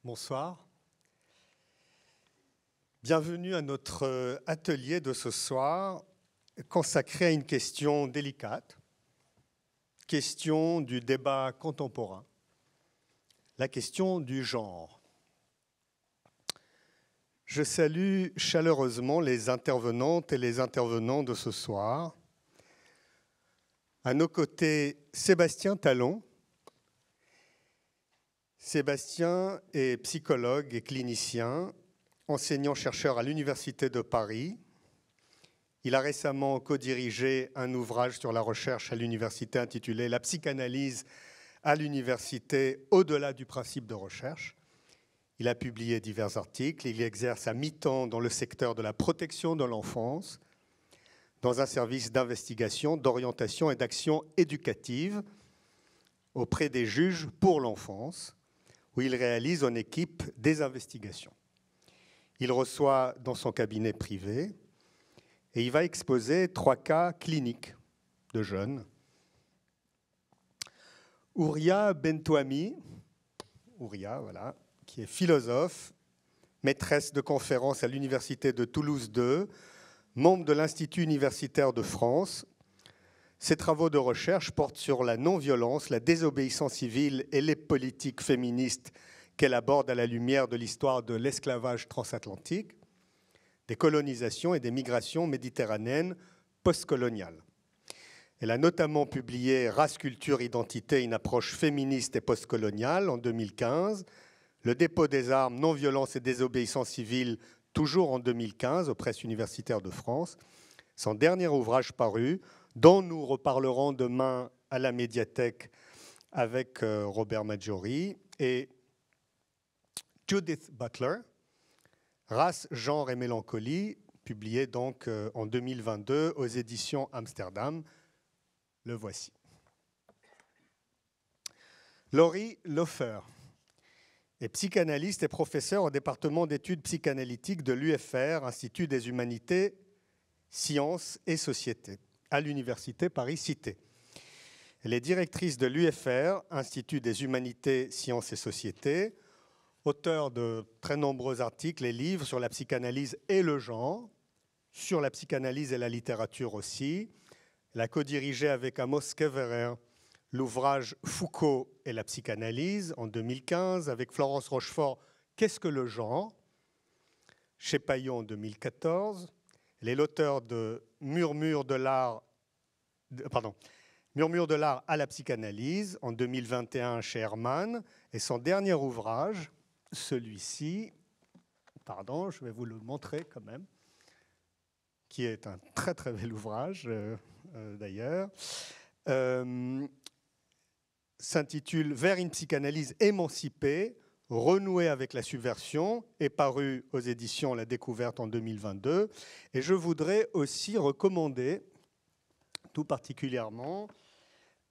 Bonsoir. Bienvenue à notre atelier de ce soir consacré à une question délicate, question du débat contemporain, la question du genre. Je salue chaleureusement les intervenantes et les intervenants de ce soir. À nos côtés, Sébastien Talon. Sébastien est psychologue et clinicien, enseignant-chercheur à l'Université de Paris. Il a récemment co-dirigé un ouvrage sur la recherche à l'université intitulé « La psychanalyse à l'université au-delà du principe de recherche ». Il a publié divers articles. Il exerce à mi-temps dans le secteur de la protection de l'enfance, dans un service d'investigation, d'orientation et d'action éducative auprès des juges pour l'enfance, où il réalise en équipe des investigations. Il reçoit dans son cabinet privé et il va exposer 3 cas cliniques de jeunes. Ouria Bentouami, voilà, qui est philosophe, maîtresse de conférences à l'Université de Toulouse II, membre de l'Institut universitaire de France. Ses travaux de recherche portent sur la non-violence, la désobéissance civile et les politiques féministes qu'elle aborde à la lumière de l'histoire de l'esclavage transatlantique, des colonisations et des migrations méditerranéennes postcoloniales. Elle a notamment publié « Race, culture, identité, une approche féministe et postcoloniale » en 2015, « Le dépôt des armes, non-violence et désobéissance civile » toujours en 2015 aux Presses universitaires de France, son dernier ouvrage paru, dont nous reparlerons demain à la médiathèque avec Robert Maggiori, et Judith Butler, Race, genre et mélancolie, publié donc en 2022 aux éditions Amsterdam. Le voici. Laurie Lofer est psychanalyste et professeure au département d'études psychanalytiques de l'UFR, Institut des humanités, sciences et sociétés, à l'Université Paris-Cité. Elle est directrice de l'UFR, Institut des humanités, sciences et sociétés, auteure de très nombreux articles et livres sur la psychanalyse et le genre, sur la psychanalyse et la littérature aussi. Elle a co-dirigé avec Amos Keverer l'ouvrage « Foucault et la psychanalyse » en 2015, avec Florence Rochefort « Qu'est-ce que le genre ?» chez Paillon en 2014. Elle est l'auteur de Murmure de l'art à la psychanalyse en 2021 chez Hermann, et son dernier ouvrage, celui-ci, je vais vous le montrer quand même, qui est un très très bel ouvrage d'ailleurs, s'intitule « Vers une psychanalyse émancipée, renouée avec la subversion » est paru aux éditions La Découverte en 2022. Et je voudrais aussi recommander tout particulièrement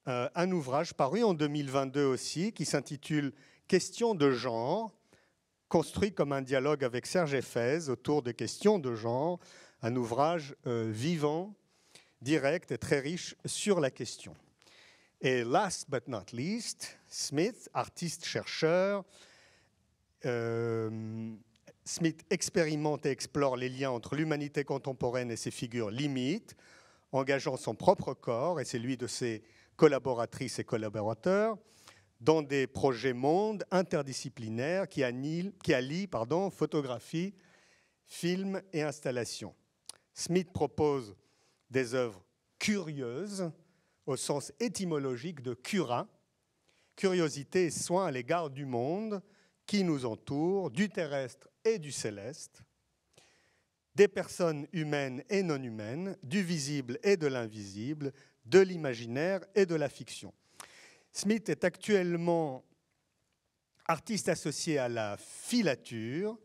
un ouvrage paru en 2022 aussi, qui s'intitule « Questions de genre », construit comme un dialogue avec Serge Effez autour des questions de genre, un ouvrage vivant, direct et très riche sur la question. Et last but not least, Smith, artiste-chercheur. Smith expérimente et explore les liens entre l'humanité contemporaine et ses figures limites, engageant son propre corps et celui de ses collaboratrices et collaborateurs dans des projets mondes interdisciplinaires qui allient photographie, film et installation. Smith propose des œuvres curieuses au sens étymologique de cura, curiosité et soin à l'égard du monde qui nous entoure, du terrestre et du céleste, des personnes humaines et non humaines, du visible et de l'invisible, de l'imaginaire et de la fiction. Smith est actuellement artiste associé à la filature,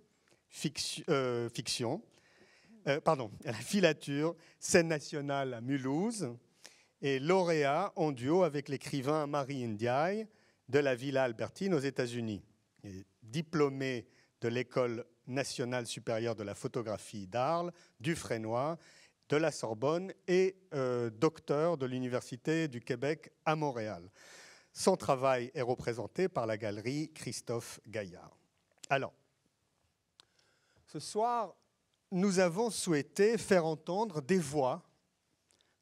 scène nationale à Mulhouse, et lauréat en duo avec l'écrivain Mary Ndiaye de la Villa Albertine aux États-Unis. Il est diplômé de l'École nationale supérieure de la photographie d'Arles, du Fresnoy, de la Sorbonne et docteur de l'Université du Québec à Montréal. Son travail est représenté par la galerie Christophe Gaillard. Alors, ce soir, nous avons souhaité faire entendre des voix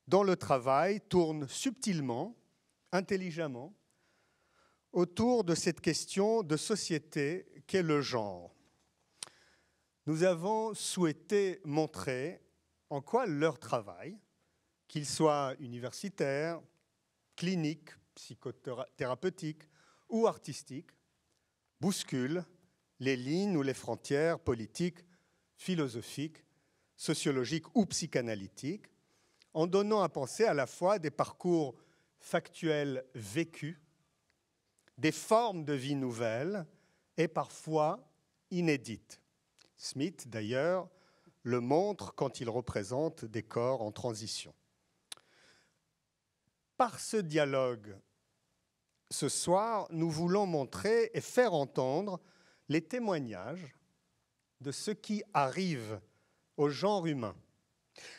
dont le travail tourne subtilement, intelligemment, autour de cette question de société qu'est le genre. Nous avons souhaité montrer en quoi leur travail, qu'il soit universitaire, clinique, psychothérapeutique ou artistique, bouscule les lignes ou les frontières politiques, philosophiques, sociologiques ou psychanalytiques, en donnant à penser à la fois des parcours factuels vécus, des formes de vie nouvelles et parfois inédites. Smith, d'ailleurs, le montre quand il représente des corps en transition. Par ce dialogue, ce soir, nous voulons montrer et faire entendre les témoignages de ce qui arrive au genre humain,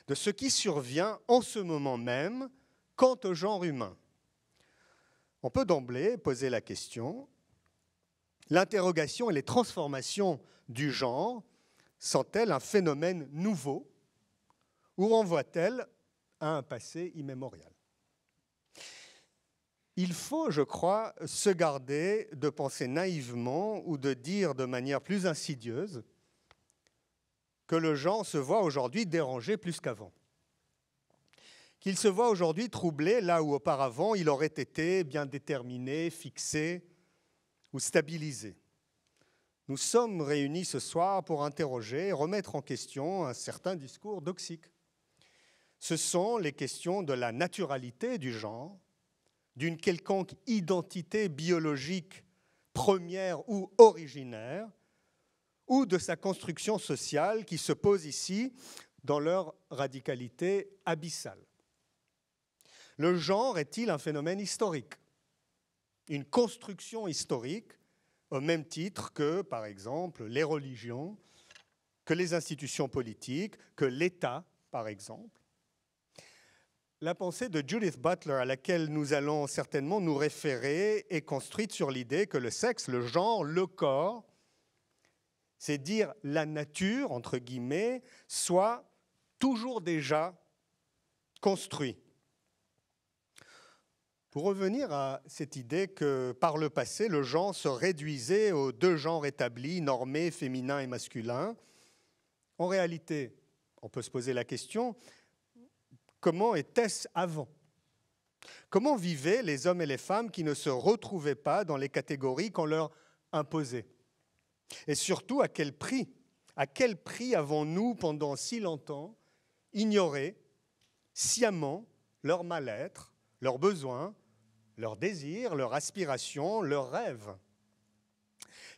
de ce qui survient en ce moment même quant au genre humain. On peut d'emblée poser la question, l'interrogation et les transformations du genre sont-elles un phénomène nouveau ou renvoient-elles à un passé immémorial ? Il faut, je crois, se garder de penser naïvement ou de dire de manière plus insidieuse que le genre se voit aujourd'hui dérangé plus qu'avant. Qu'il se voit aujourd'hui troublé là où auparavant il aurait été bien déterminé, fixé ou stabilisé. Nous sommes réunis ce soir pour interroger et remettre en question un certain discours doxique. Ce sont les questions de la naturalité du genre, d'une quelconque identité biologique première ou originaire, ou de sa construction sociale qui se pose ici dans leur radicalité abyssale. Le genre est-il un phénomène historique, une construction historique, au même titre que, par exemple, les religions, que les institutions politiques, que l'État, par exemple? La pensée de Judith Butler, à laquelle nous allons certainement nous référer, est construite sur l'idée que le sexe, le genre, le corps, c'est dire la nature, entre guillemets, soit toujours déjà construit. Pour revenir à cette idée que par le passé, le genre se réduisait aux deux genres établis, normés, féminin et masculin, en réalité, on peut se poser la question, comment était-ce avant ? Comment vivaient les hommes et les femmes qui ne se retrouvaient pas dans les catégories qu'on leur imposait ? Et surtout, à quel prix ? À quel prix avons-nous, pendant si longtemps, ignoré sciemment leur mal-être, leurs besoins, leurs désirs, leurs aspirations, leurs rêves?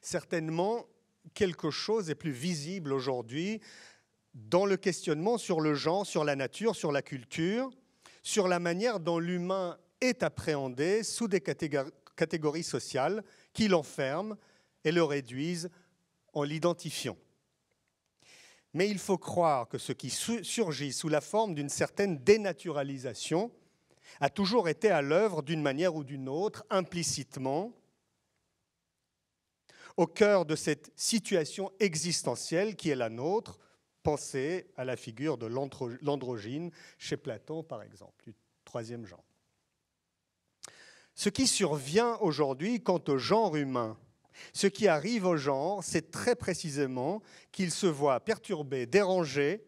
Certainement, quelque chose est plus visible aujourd'hui dans le questionnement sur le genre, sur la nature, sur la culture, sur la manière dont l'humain est appréhendé sous des catégories sociales qui l'enferment et le réduisent en l'identifiant. Mais il faut croire que ce qui surgit sous la forme d'une certaine dénaturalisation a toujours été à l'œuvre d'une manière ou d'une autre, implicitement, au cœur de cette situation existentielle qui est la nôtre. Pensez à la figure de l'androgyne chez Platon, par exemple, du troisième genre. Ce qui survient aujourd'hui quant au genre humain, ce qui arrive au genre, c'est très précisément qu'il se voit perturbé, dérangé,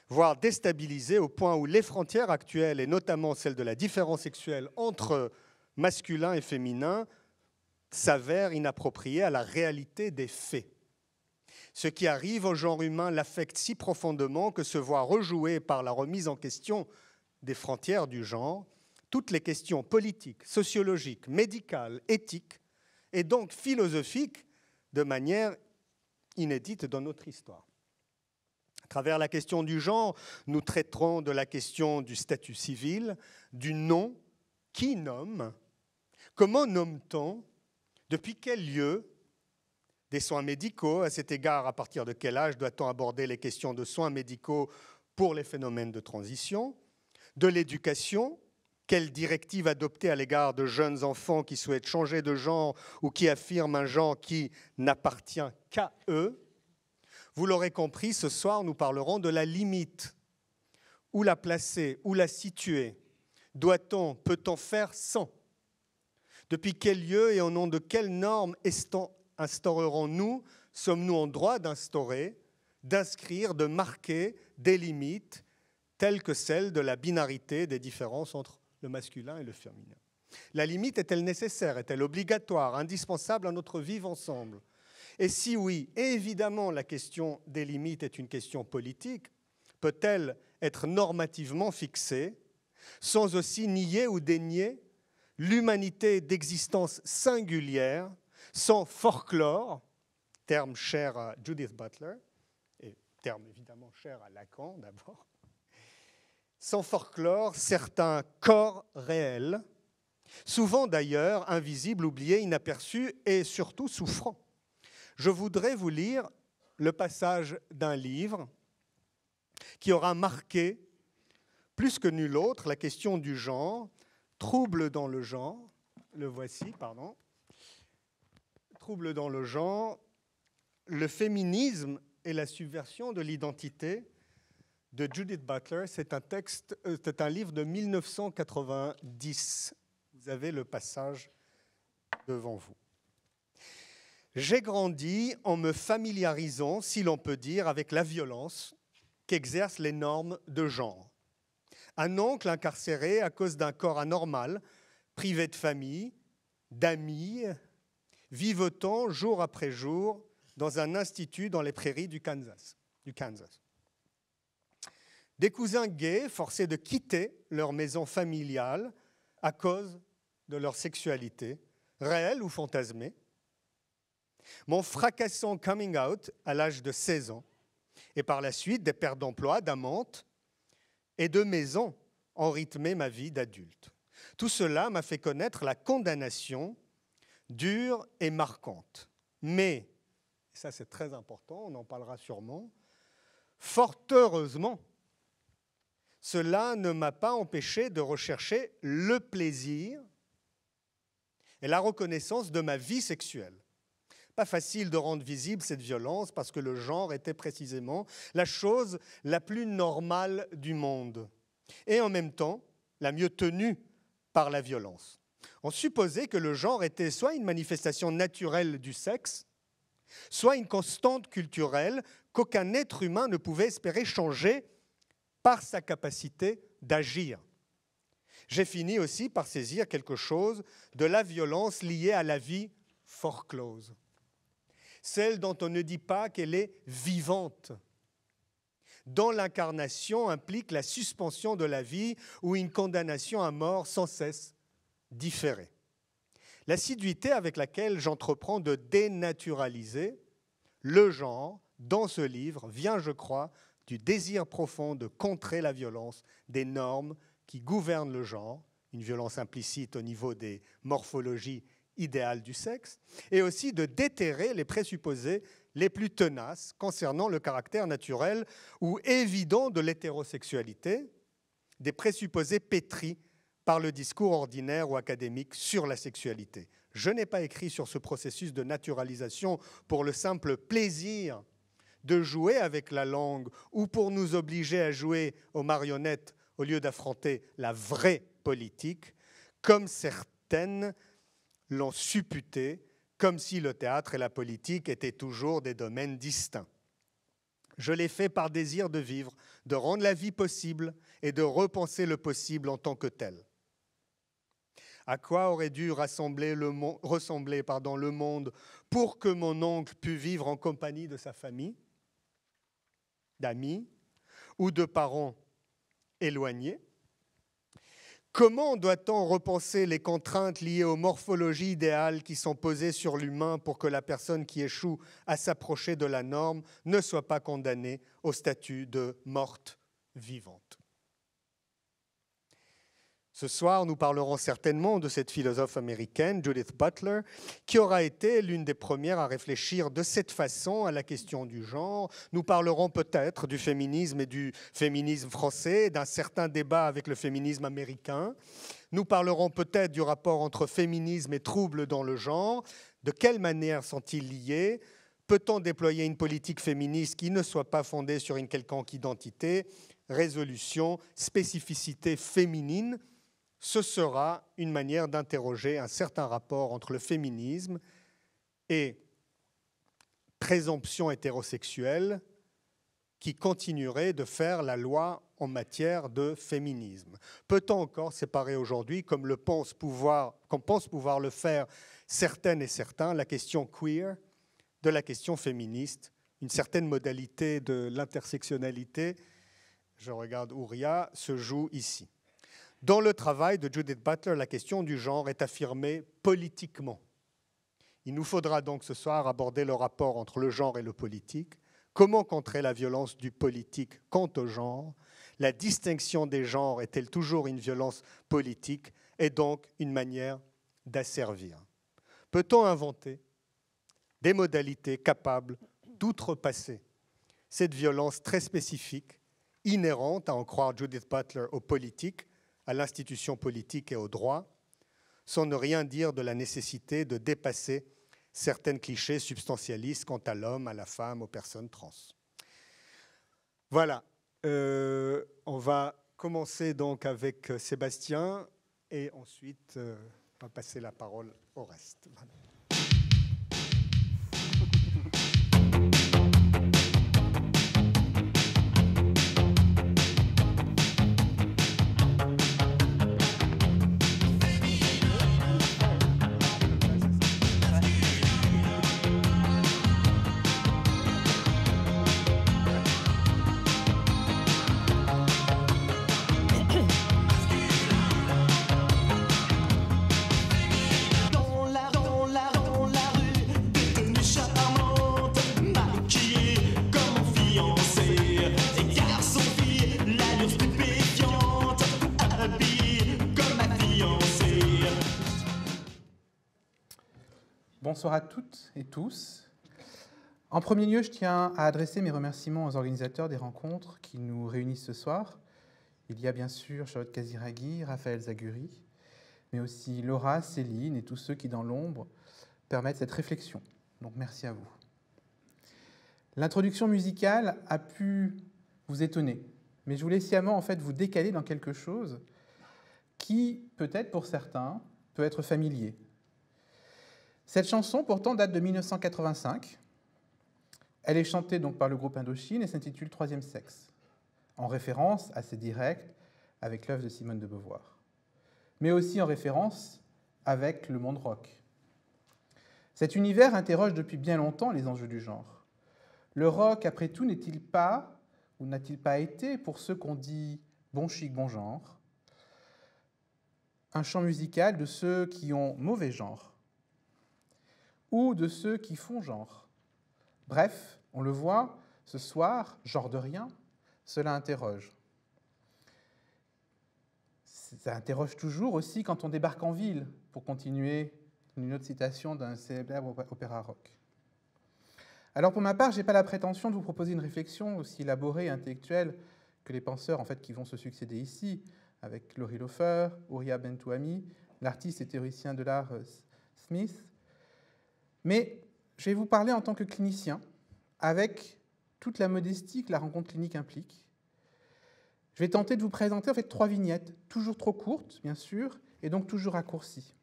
voire déstabilisé au point où les frontières actuelles, et notamment celles de la différence sexuelle entre masculin et féminin, s'avèrent inappropriées à la réalité des faits. Ce qui arrive au genre humain l'affecte si profondément que se voit rejouer par la remise en question des frontières du genre toutes les questions politiques, sociologiques, médicales, éthiques et donc philosophiques de manière inédite dans notre histoire. À travers la question du genre, nous traiterons de la question du statut civil, du nom, qui nomme, comment nomme-t-on, depuis quel lieu, des soins médicaux. À cet égard, à partir de quel âge doit-on aborder les questions de soins médicaux pour les phénomènes de transition, de l'éducation, Quelle directive adopter à l'égard de jeunes enfants qui souhaitent changer de genre ou qui affirment un genre qui n'appartient qu'à eux? Vous l'aurez compris, ce soir, nous parlerons de la limite. Où la placer? Où la situer? Doit-on, peut-on faire sans? Depuis quel lieu et au nom de quelles normes instaurerons-nous, sommes-nous en droit d'instaurer, d'inscrire, de marquer des limites telles que celles de la binarité des différences entre le masculin et le féminin? La limite est-elle nécessaire? Est-elle obligatoire, indispensable à notre vivre ensemble? Et si oui, évidemment, la question des limites est une question politique, peut-elle être normativement fixée, sans aussi nier ou dénier l'humanité d'existence singulière, sans folklore, terme cher à Judith Butler, et terme évidemment cher à Lacan d'abord, sans folklore, certains corps réels, souvent d'ailleurs invisibles, oubliés, inaperçus et surtout souffrants. Je voudrais vous lire le passage d'un livre qui aura marqué plus que nul autre la question du genre, Trouble dans le genre, le voici, pardon. Trouble dans le genre, le féminisme et la subversion de l'identité de Judith Butler. C'est un livre de 1990. Vous avez le passage devant vous. J'ai grandi en me familiarisant, si l'on peut dire, avec la violence qu'exercent les normes de genre. Un oncle incarcéré à cause d'un corps anormal, privé de famille, d'amis, vivotant jour après jour dans un institut dans les prairies du Kansas. Des cousins gays forcés de quitter leur maison familiale à cause de leur sexualité, réelle ou fantasmée. Mon fracassant coming out à l'âge de 16 ans, et par la suite des pertes d'emploi, d'amantes et de maisons ont rythmé ma vie d'adulte. Tout cela m'a fait connaître la condamnation dure et marquante. Mais, ça c'est très important, on en parlera sûrement, fort heureusement, cela ne m'a pas empêché de rechercher le plaisir et la reconnaissance de ma vie sexuelle. Pas facile de rendre visible cette violence parce que le genre était précisément la chose la plus normale du monde et en même temps la mieux tenue par la violence. On supposait que le genre était soit une manifestation naturelle du sexe, soit une constante culturelle qu'aucun être humain ne pouvait espérer changer par sa capacité d'agir. J'ai fini aussi par saisir quelque chose de la violence liée à la vie foreclose. Celle dont on ne dit pas qu'elle est vivante, dont l'incarnation implique la suspension de la vie ou une condamnation à mort sans cesse différée. L'assiduité avec laquelle j'entreprends de dénaturaliser le genre dans ce livre vient, je crois, du désir profond de contrer la violence des normes qui gouvernent le genre, une violence implicite au niveau des morphologies idéal du sexe, et aussi de déterrer les présupposés les plus tenaces concernant le caractère naturel ou évident de l'hétérosexualité, des présupposés pétris par le discours ordinaire ou académique sur la sexualité. Je n'ai pas écrit sur ce processus de naturalisation pour le simple plaisir de jouer avec la langue ou pour nous obliger à jouer aux marionnettes au lieu d'affronter la vraie politique, comme certaines l'ont supputé, comme si le théâtre et la politique étaient toujours des domaines distincts. Je l'ai fait par désir de vivre, de rendre la vie possible et de repenser le possible en tant que tel. À quoi aurait dû ressembler le monde pour que mon oncle pût vivre en compagnie de sa famille, d'amis ou de parents éloignés? Comment doit-on repenser les contraintes liées aux morphologies idéales qui sont posées sur l'humain pour que la personne qui échoue à s'approcher de la norme ne soit pas condamnée au statut de morte vivante? Ce soir, nous parlerons certainement de cette philosophe américaine, Judith Butler, qui aura été l'une des premières à réfléchir de cette façon à la question du genre. Nous parlerons peut-être du féminisme et du féminisme français, d'un certain débat avec le féminisme américain. Nous parlerons peut-être du rapport entre féminisme et troubles dans le genre. De quelle manière sont-ils liés ? Peut-on déployer une politique féministe qui ne soit pas fondée sur une quelconque identité, résolution, spécificité féminine ? Ce sera une manière d'interroger un certain rapport entre le féminisme et présomption hétérosexuelle qui continuerait de faire la loi en matière de féminisme. Peut-on encore séparer aujourd'hui, comme pense pouvoir le faire certaines et certains, la question queer de la question féministe, une certaine modalité de l'intersectionnalité, je regarde Ouria, se joue ici. Dans le travail de Judith Butler, la question du genre est affirmée politiquement. Il nous faudra donc ce soir aborder le rapport entre le genre et le politique, comment contrer la violence du politique quant au genre, la distinction des genres est-elle toujours une violence politique et donc une manière d'asservir. Peut-on inventer des modalités capables d'outrepasser cette violence très spécifique, inhérente, à en croire Judith Butler, aux politiques, à l'institution politique et au droit, sans ne rien dire de la nécessité de dépasser certains clichés substantialistes quant à l'homme, à la femme, aux personnes trans. Voilà, on va commencer donc avec Sébastien et ensuite on va passer la parole au reste. Voilà. Bonsoir à toutes et tous. En premier lieu, je tiens à adresser mes remerciements aux organisateurs des rencontres qui nous réunissent ce soir. Il y a bien sûr Charlotte Casiraghi, Raphaël Zaguri, mais aussi Laura, Céline et tous ceux qui, dans l'ombre, permettent cette réflexion. Donc merci à vous. L'introduction musicale a pu vous étonner, mais je voulais sciemment en fait vous décaler dans quelque chose qui, peut-être pour certains, peut être familier. Cette chanson, pourtant, date de 1985. Elle est chantée donc par le groupe Indochine et s'intitule « Troisième sexe », en référence assez directe avec l'œuvre de Simone de Beauvoir, mais aussi en référence avec le monde rock. Cet univers interroge depuis bien longtemps les enjeux du genre. Le rock, après tout, n'est-il pas, ou n'a-t-il pas été, pour ceux qu'on dit bon chic, bon genre, un chant musical de ceux qui ont mauvais genre, ou de ceux qui font genre. Bref, on le voit, ce soir, genre de rien, cela interroge. Ça interroge toujours aussi quand on débarque en ville, pour continuer une autre citation d'un célèbre opéra rock. Alors pour ma part, je n'ai pas la prétention de vous proposer une réflexion aussi élaborée et intellectuelle que les penseurs en fait, qui vont se succéder ici, avec Laurie Lofer, Ouria Bentouami, l'artiste et théoricien de l'art Smith. Mais je vais vous parler en tant que clinicien, avec toute la modestie que la rencontre clinique implique. Je vais tenter de vous présenter en fait 3 vignettes, toujours trop courtes, bien sûr, et donc toujours raccourcies,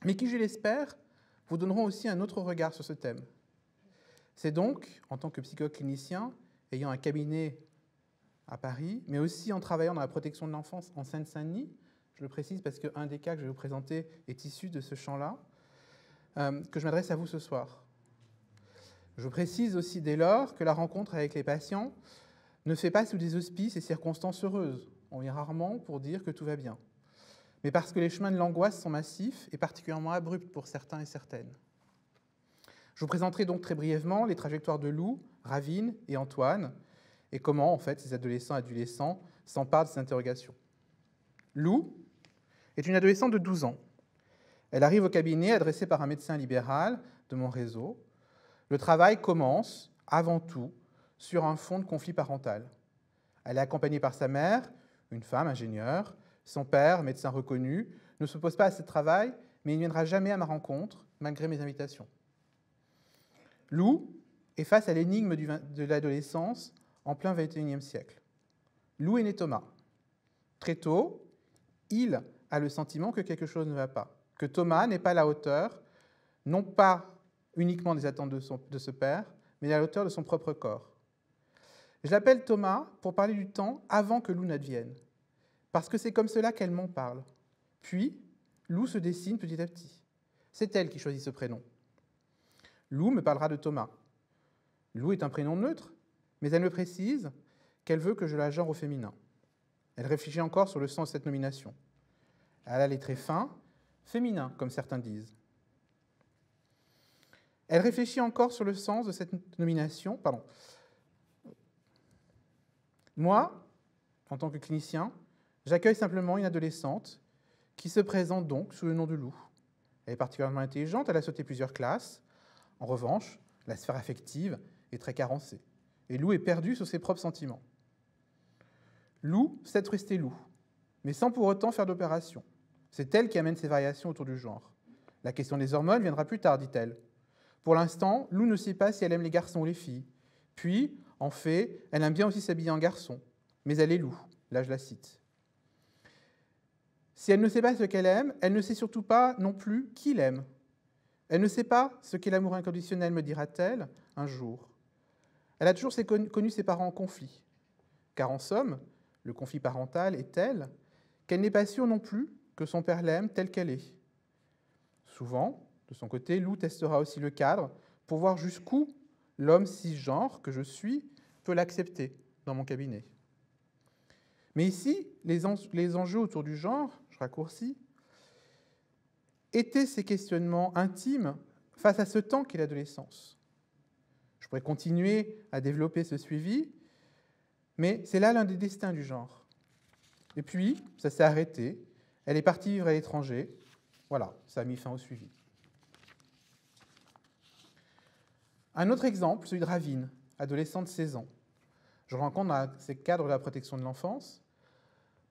mais qui, je l'espère, vous donneront aussi un autre regard sur ce thème. C'est donc, en tant que psychologue clinicien, ayant un cabinet à Paris, mais aussi en travaillant dans la protection de l'enfance en Seine-Saint-Denis, je le précise parce qu'un des cas que je vais vous présenter est issu de ce champ-là, que je m'adresse à vous ce soir. Je précise aussi dès lors que la rencontre avec les patients ne se fait pas sous des auspices et circonstances heureuses. On vient rarement pour dire que tout va bien, mais parce que les chemins de l'angoisse sont massifs et particulièrement abrupts pour certains et certaines. Je vous présenterai donc très brièvement les trajectoires de Lou, Ravine et Antoine, et comment, en fait, ces adolescents et adolescents s'emparent de ces interrogations. Lou, est une adolescente de 12 ans. Elle arrive au cabinet adressé par un médecin libéral de mon réseau. Le travail commence, avant tout, sur un fond de conflit parental. Elle est accompagnée par sa mère, une femme ingénieure. Son père, médecin reconnu, ne s'oppose pas à ce travail, mais il ne viendra jamais à ma rencontre, malgré mes invitations. Lou est face à l'énigme de l'adolescence en plein XXIe siècle. Lou est né Thomas. Très tôt, il a le sentiment que quelque chose ne va pas, que Thomas n'est pas à la hauteur, non pas uniquement des attentes de ce père, mais à la hauteur de son propre corps. Je l'appelle Thomas pour parler du temps avant que Lou n'advienne, parce que c'est comme cela qu'elle m'en parle. Puis, Lou se dessine petit à petit. C'est elle qui choisit ce prénom. Lou me parlera de Thomas. Lou est un prénom neutre, mais elle me précise qu'elle veut que je la genre au féminin. Elle réfléchit encore sur le sens de cette nomination. Elle a les traits fins, féminins, comme certains disent. Elle réfléchit encore sur le sens de cette nomination. Moi, en tant que clinicien, j'accueille simplement une adolescente qui se présente donc sous le nom de Lou. Elle est particulièrement intelligente, elle a sauté plusieurs classes. En revanche, la sphère affective est très carencée. Et Lou est perdue sur ses propres sentiments. Lou sait rester Lou, mais sans pour autant faire d'opération. C'est elle qui amène ces variations autour du genre. La question des hormones viendra plus tard, dit-elle. Pour l'instant, Lou ne sait pas si elle aime les garçons ou les filles. Puis, en fait, elle aime bien aussi s'habiller en garçon. Mais elle est Lou. Là, je la cite. Si elle ne sait pas ce qu'elle aime, elle ne sait surtout pas non plus qui l'aime. Elle ne sait pas ce qu'est l'amour inconditionnel, me dira-t-elle un jour. Elle a toujours connu ses parents en conflit. Car en somme, le conflit parental est tel qu'elle n'est pas sûre non plus que son père l'aime telle qu'elle est. Souvent, de son côté, Lou testera aussi le cadre pour voir jusqu'où l'homme cisgenre que je suis peut l'accepter dans mon cabinet. Mais ici, les enjeux autour du genre, je raccourcis, étaient ces questionnements intimes face à ce temps qu'est l'adolescence. Je pourrais continuer à développer ce suivi, mais c'est là l'un des destins du genre. Et puis, ça s'est arrêté, elle est partie vivre à l'étranger, voilà, ça a mis fin au suivi. Un autre exemple, celui de Ravine, adolescente de 16 ans. Je rencontre dans ces cadres de la protection de l'enfance.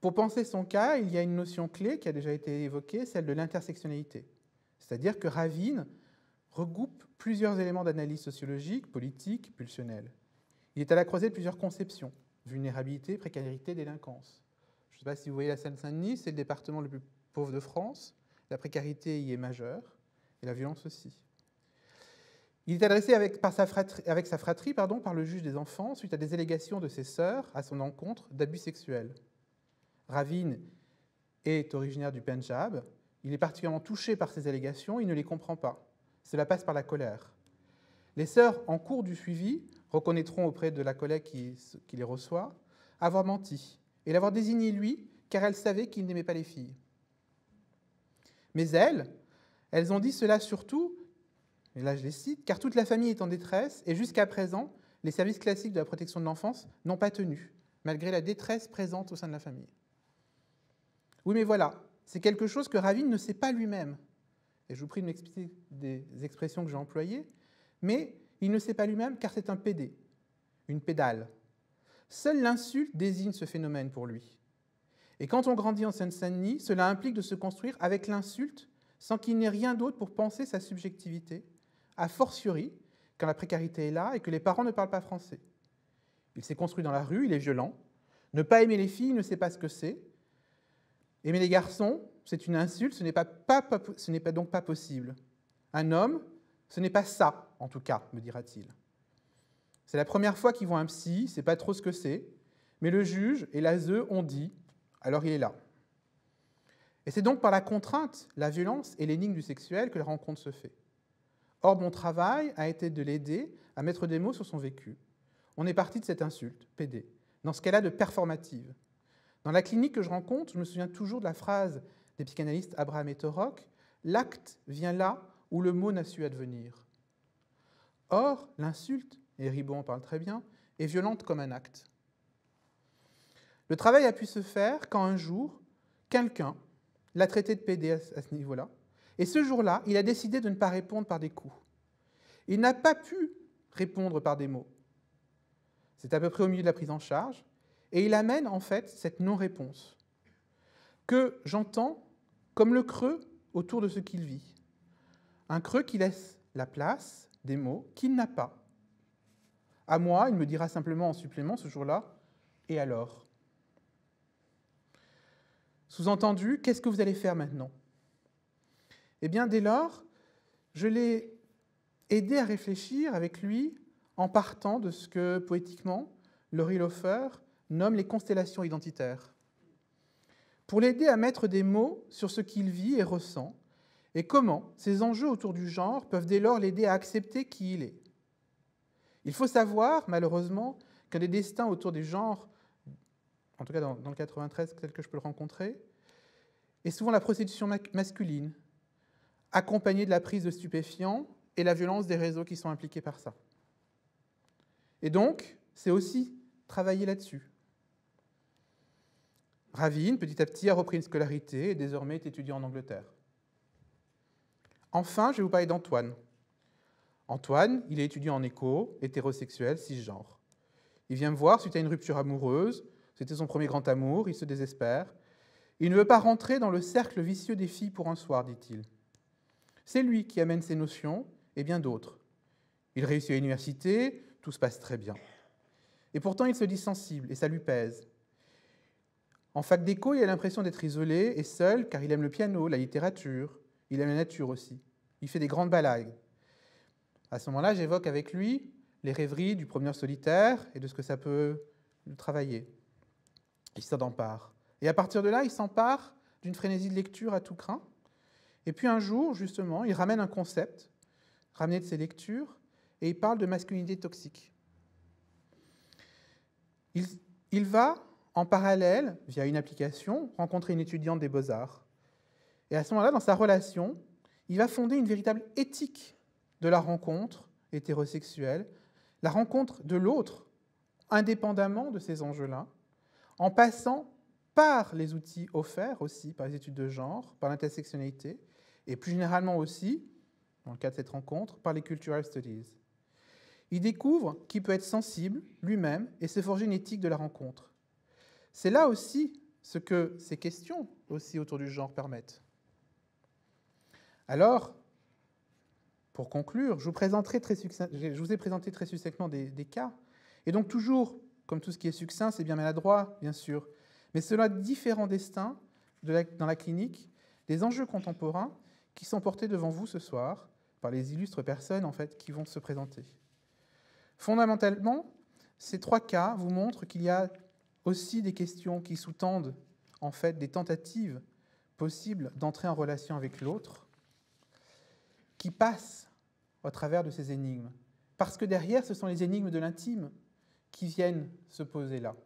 Pour penser son cas, il y a une notion clé qui a déjà été évoquée, celle de l'intersectionnalité. C'est-à-dire que Ravine regroupe plusieurs éléments d'analyse sociologique, politique, pulsionnelle. Il est à la croisée de plusieurs conceptions, vulnérabilité, précarité, délinquance. Je ne sais pas si vous voyez la Seine-Saint-Denis, c'est le département le plus pauvre de France. La précarité y est majeure, et la violence aussi. Il est adressé avec sa fratrie par le juge des enfants suite à des allégations de ses sœurs à son encontre d'abus sexuels. Ravine est originaire du Pendjab. Il est particulièrement touché par ces allégations, il ne les comprend pas. Cela passe par la colère. Les sœurs, en cours du suivi, reconnaîtront auprès de la collègue qui les reçoit avoir menti et l'avoir désigné lui, car elles savaient qu'il n'aimait pas les filles. Mais elles ont dit cela surtout, et là je les cite, car toute la famille est en détresse et jusqu'à présent, les services classiques de la protection de l'enfance n'ont pas tenu, malgré la détresse présente au sein de la famille. Oui, mais voilà, c'est quelque chose que Ravine ne sait pas lui-même. Et je vous prie de m'expliquer des expressions que j'ai employées, mais il ne sait pas lui-même car c'est un PD, une pédale. Seule l'insulte désigne ce phénomène pour lui. Et quand on grandit en Seine-Saint-Denis, cela implique de se construire avec l'insulte sans qu'il n'ait rien d'autre pour penser sa subjectivité, a fortiori quand la précarité est là et que les parents ne parlent pas français. Il s'est construit dans la rue, il est violent. Ne pas aimer les filles, il ne sait pas ce que c'est. Aimer les garçons, c'est une insulte, ce n'est donc pas possible. Un homme, ce n'est pas ça, en tout cas, me dira-t-il. C'est la première fois qu'ils voient un psy, il ne sait pas trop ce que c'est, mais le juge et l'ASE ont dit, alors il est là. Et c'est donc par la contrainte, la violence et l'énigme du sexuel que la rencontre se fait. Or, mon travail a été de l'aider à mettre des mots sur son vécu. On est parti de cette insulte, PD, dans ce cas-là de performative. Dans la clinique que je rencontre, je me souviens toujours de la phrase des psychanalystes Abraham et Torok, « L'acte vient là où le mot n'a su advenir ». Or, l'insulte, et Ribon en parle très bien, est violente comme un acte. Le travail a pu se faire quand un jour, quelqu'un l'a traité de PD à ce niveau-là. Et ce jour-là, il a décidé de ne pas répondre par des coups. Il n'a pas pu répondre par des mots. C'est à peu près au milieu de la prise en charge. Et il amène en fait cette non-réponse que j'entends comme le creux autour de ce qu'il vit. Un creux qui laisse la place des mots qu'il n'a pas. À moi, il me dira simplement en supplément ce jour-là, et alors ? Sous-entendu, qu'est-ce que vous allez faire maintenant ? Eh bien, dès lors, je l'ai aidé à réfléchir avec lui en partant de ce que, poétiquement, Laurie Lofer nomme les constellations identitaires. Pour l'aider à mettre des mots sur ce qu'il vit et ressent, et comment ces enjeux autour du genre peuvent dès lors l'aider à accepter qui il est. Il faut savoir, malheureusement, qu'un des destins autour des genres, en tout cas dans le 93, tel que je peux le rencontrer, est souvent la prostitution masculine, accompagnée de la prise de stupéfiants et la violence des réseaux qui sont impliqués par ça. Et donc, c'est aussi travailler là-dessus. Ravin, petit à petit, a repris une scolarité et désormais est étudiant en Angleterre. Enfin, je vais vous parler d'Antoine. Antoine, il est étudiant en éco, hétérosexuel, cisgenre. Il vient me voir suite à une rupture amoureuse. C'était son premier grand amour, il se désespère. Il ne veut pas rentrer dans le cercle vicieux des filles pour un soir, dit-il. C'est lui qui amène ces notions et bien d'autres. Il réussit à l'université, tout se passe très bien. Et pourtant, il se dit sensible et ça lui pèse. En fac d'éco, il a l'impression d'être isolé et seul car il aime le piano, la littérature, il aime la nature aussi. Il fait des grandes balades. À ce moment-là, j'évoque avec lui les rêveries du promeneur solitaire et de ce que ça peut travailler. Il s'en empare. Et à partir de là, il s'empare d'une frénésie de lecture à tout crin. Et puis un jour, justement, il ramène un concept, ramené de ses lectures, et il parle de masculinité toxique. Il va, en parallèle, via une application, rencontrer une étudiante des Beaux-Arts. Et à ce moment-là, dans sa relation, il va fonder une véritable éthique de la rencontre hétérosexuelle, la rencontre de l'autre, indépendamment de ces enjeux-là, en passant par les outils offerts aussi par les études de genre, par l'intersectionnalité, et plus généralement aussi, dans le cas de cette rencontre, par les cultural studies. Il découvre qu'il peut être sensible lui-même et se forger une éthique de la rencontre. C'est là aussi ce que ces questions aussi autour du genre permettent. Alors, pour conclure, je vous ai présenté très succinctement des cas, et donc toujours, comme tout ce qui est succinct, c'est bien maladroit, bien sûr, mais cela différents destins dans la clinique, des enjeux contemporains qui sont portés devant vous ce soir par les illustres personnes en fait, qui vont se présenter. Fondamentalement, ces trois cas vous montrent qu'il y a aussi des questions qui sous-tendent en fait, des tentatives possibles d'entrer en relation avec l'autre, qui passent au travers de ces énigmes. Parce que derrière, ce sont les énigmes de l'intime qui viennent se poser là.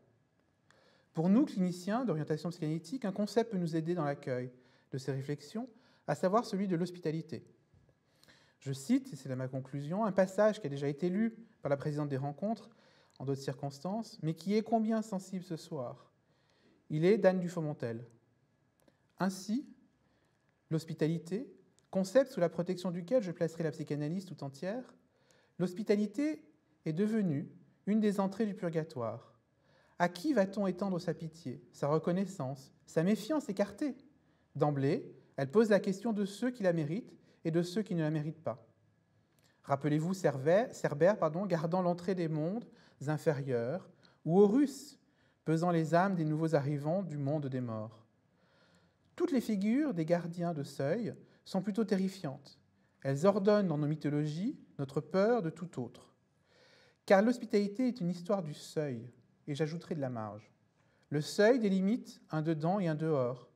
Pour nous, cliniciens d'orientation psychanalytique, un concept peut nous aider dans l'accueil de ces réflexions, à savoir celui de l'hospitalité. Je cite, et c'est là ma conclusion, un passage qui a déjà été lu par la présidente des rencontres en d'autres circonstances, mais qui est combien sensible ce soir. Il est d'Anne Dufaumontel. Ainsi, l'hospitalité, concept sous la protection duquel je placerai la psychanalyse tout entière, l'hospitalité est devenue une des entrées du purgatoire. À qui va-t-on étendre sa pitié, sa reconnaissance, sa méfiance écartée ? D'emblée, elle pose la question de ceux qui la méritent et de ceux qui ne la méritent pas. Rappelez-vous Cerbère, gardant l'entrée des mondes inférieurs, ou Horus, pesant les âmes des nouveaux arrivants du monde des morts. Toutes les figures des gardiens de seuil sont plutôt terrifiantes. Elles ordonnent dans nos mythologies notre peur de tout autre. Car l'hospitalité est une histoire du seuil, et j'ajouterai de la marge. Le seuil délimite un dedans et un dehors.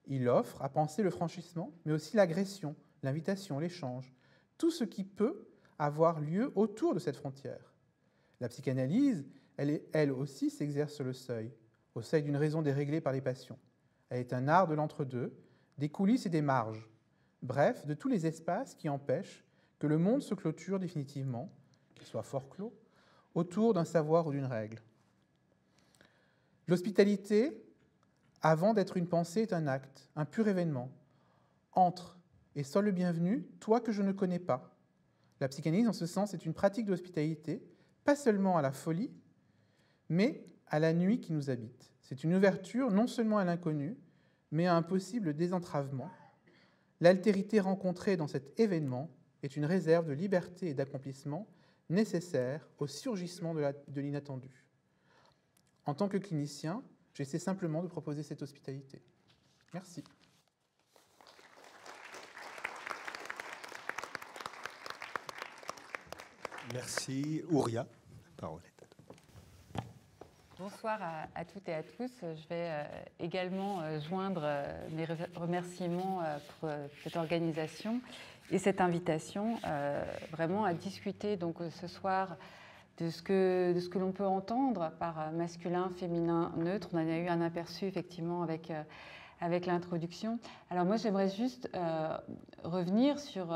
Il offre à penser le franchissement, mais aussi l'agression, l'invitation, l'échange, tout ce qui peut avoir lieu autour de cette frontière. La psychanalyse, elle aussi s'exerce sur le seuil, au seuil d'une raison déréglée par les passions. Elle est un art de l'entre-deux, des coulisses et des marges, bref, de tous les espaces qui empêchent que le monde se clôture définitivement, qu'il soit fort clos, autour d'un savoir ou d'une règle. L'hospitalité Avant d'être une pensée est un acte, un pur événement. Entre et sois le bienvenu, toi que je ne connais pas. La psychanalyse, en ce sens, est une pratique d'hospitalité, pas seulement à la folie, mais à la nuit qui nous habite. C'est une ouverture non seulement à l'inconnu, mais à un possible désentravement. L'altérité rencontrée dans cet événement est une réserve de liberté et d'accomplissement nécessaire au surgissement de l'inattendu. En tant que clinicien, j'essaie simplement de proposer cette hospitalité. Merci. Merci. Ouria, la parole est à toi. Bonsoir à toutes et à tous. Je vais également joindre mes remerciements pour cette organisation et cette invitation vraiment à discuter donc, ce soir de ce que l'on peut entendre par masculin, féminin, neutre. On en a eu un aperçu effectivement avec l'introduction. Alors moi j'aimerais juste revenir sur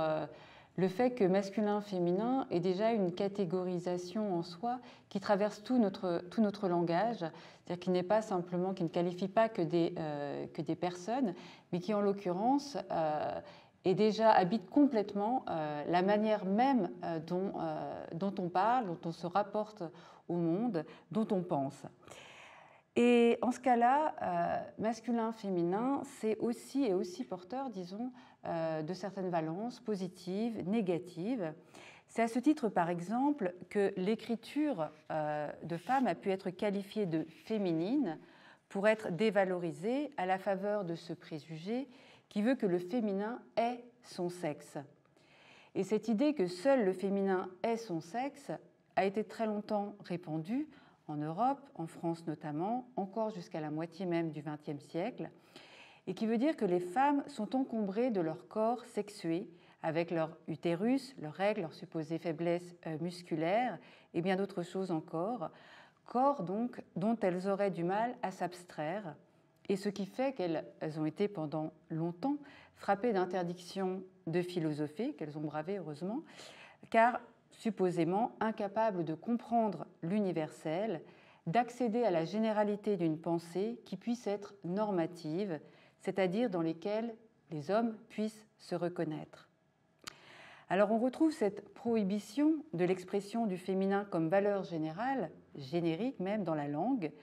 le fait que masculin-féminin est déjà une catégorisation en soi qui traverse tout notre langage, c'est-à-dire qu'il n'est pas simplement, qui ne qualifie pas que des personnes, mais qui en l'occurrence et déjà habite complètement la manière même dont on parle, dont on se rapporte au monde, dont on pense. Et en ce cas-là, masculin-féminin, c'est aussi et aussi porteur, disons, de certaines valences positives, négatives. C'est à ce titre, par exemple, que l'écriture de femme a pu être qualifiée de féminine pour être dévalorisée à la faveur de ce préjugé qui veut que le féminin est son sexe. Et cette idée que seul le féminin est son sexe a été très longtemps répandue en Europe, en France notamment, encore jusqu'à la moitié même du XXe siècle, et qui veut dire que les femmes sont encombrées de leur corps sexué, avec leur utérus, leurs règles, leurs supposées faiblesses musculaires et bien d'autres choses encore, corps donc dont elles auraient du mal à s'abstraire, et ce qui fait qu'elles ont été pendant longtemps frappées d'interdiction de philosopher, qu'elles ont bravé heureusement, car supposément incapables de comprendre l'universel, d'accéder à la généralité d'une pensée qui puisse être normative, c'est-à-dire dans lesquelles les hommes puissent se reconnaître. Alors on retrouve cette prohibition de l'expression du féminin comme valeur générale, générique même dans la langue,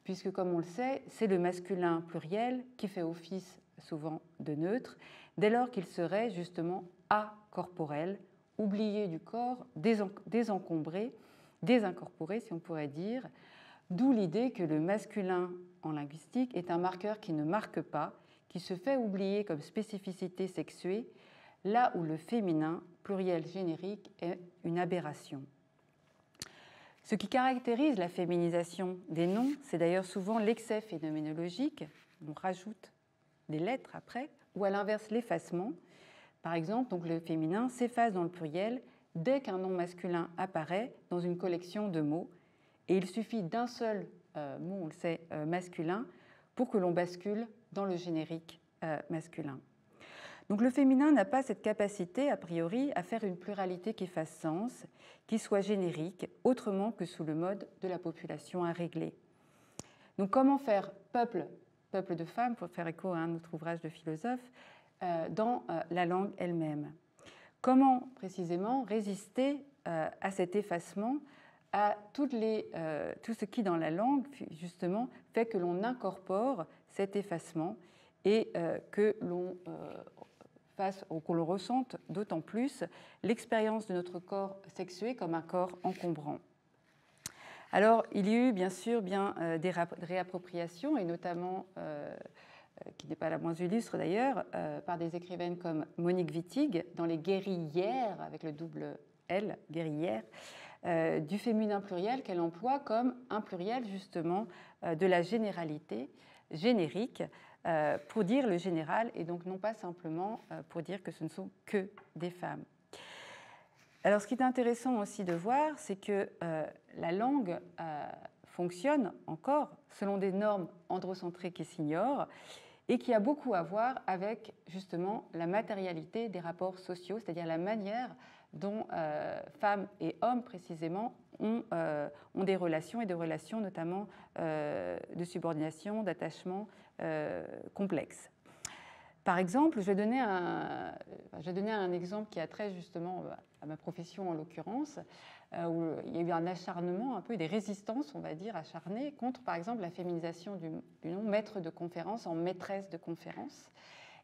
puisque comme on le sait, c'est le masculin pluriel qui fait office souvent de neutre, dès lors qu'il serait justement acorporel, oublié du corps, désencombré, désincorporé si on pourrait dire, d'où l'idée que le masculin en linguistique est un marqueur qui ne marque pas, qui se fait oublier comme spécificité sexuée, là où le féminin, pluriel générique, est une aberration. Ce qui caractérise la féminisation des noms, c'est d'ailleurs souvent l'excès phénoménologique, on rajoute des lettres après, ou à l'inverse l'effacement. Par exemple, donc le féminin s'efface dans le pluriel dès qu'un nom masculin apparaît dans une collection de mots, et il suffit d'un seul mot, on le sait, masculin, pour que l'on bascule dans le générique masculin. Donc le féminin n'a pas cette capacité, a priori, à faire une pluralité qui fasse sens, qui soit générique, autrement que sous le mode de la population à régler. Donc comment faire peuple de femmes, pour faire écho à un autre ouvrage de philosophe, dans la langue elle-même? Comment précisément résister à cet effacement, à tout ce qui dans la langue, justement, fait que l'on incorpore cet effacement et que l'on fasse ou qu'on le ressente d'autant plus l'expérience de notre corps sexué comme un corps encombrant. Alors, il y a eu bien sûr des réappropriations, et notamment, qui n'est pas la moins illustre d'ailleurs, par des écrivaines comme Monique Wittig, dans Les Guerrières, avec le double L, guerrière, du féminin pluriel qu'elle emploie comme un pluriel justement de la généralité, générique, pour dire le général, et donc non pas simplement pour dire que ce ne sont que des femmes. Alors ce qui est intéressant aussi de voir, c'est que la langue fonctionne encore selon des normes androcentrées qui s'ignorent et qui a beaucoup à voir avec justement la matérialité des rapports sociaux, c'est-à-dire la manière dont femmes et hommes précisément ont des relations, et des relations notamment de subordination, d'attachement complexes. Par exemple, je vais donner un exemple qui a trait justement à ma profession en l'occurrence, où il y a eu un acharnement, un peu des résistances, on va dire, acharnées contre, par exemple, la féminisation du nom maître de conférence en maîtresse de conférence.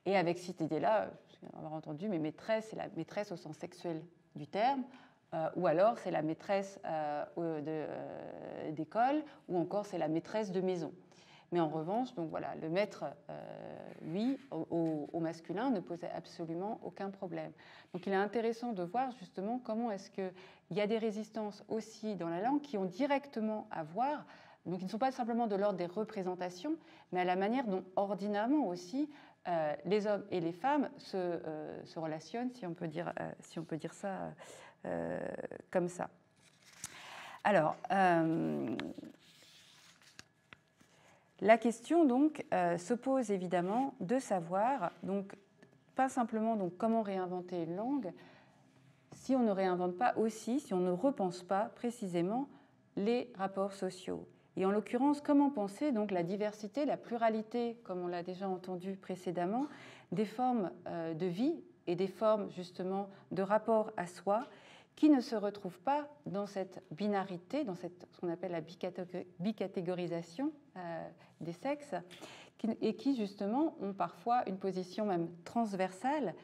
Et avec cette idée-là, je vais avoir entendu, mais maîtresse, c'est la maîtresse au sens sexuel du terme, ou alors c'est la maîtresse d'école, ou encore c'est la maîtresse de maison. Mais en revanche, donc voilà, le maître, lui, au masculin, ne posait absolument aucun problème. Donc il est intéressant de voir justement comment est-ce qu'il y a des résistances aussi dans la langue qui ont directement à voir, donc qui ne sont pas simplement de l'ordre des représentations, mais à la manière dont ordinairement aussi les hommes et les femmes se relationnent, si on peut dire ça comme ça. Alors, la question donc se pose évidemment de savoir, donc pas simplement donc comment réinventer une langue, si on ne réinvente pas aussi, si on ne repense pas précisément les rapports sociaux. Et en l'occurrence, comment penser donc la diversité, la pluralité, comme on l'a déjà entendu précédemment, des formes de vie et des formes justement de rapport à soi qui ne se retrouvent pas dans cette binarité, dans ce qu'on appelle la bicatégorisation des sexes, et qui justement ont parfois une position même transversale.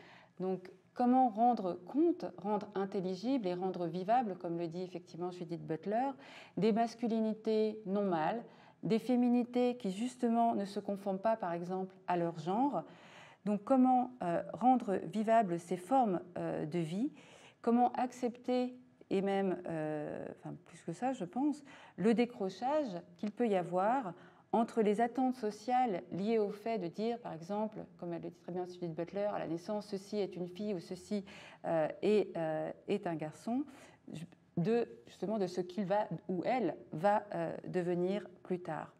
Donc, comment rendre compte, rendre intelligible et rendre vivable, comme le dit effectivement Judith Butler, des masculinités non mâles, des féminités qui justement ne se conforment pas, par exemple, à leur genre. Donc, comment rendre vivables ces formes de vie, comment accepter, et même, plus que ça, je pense, le décrochage qu'il peut y avoir entre les attentes sociales liées au fait de dire, par exemple, comme elle le dit très bien Judith Butler, à la naissance, ceci est une fille ou ceci est un garçon, justement de ce qu'il va ou elle va devenir plus tard.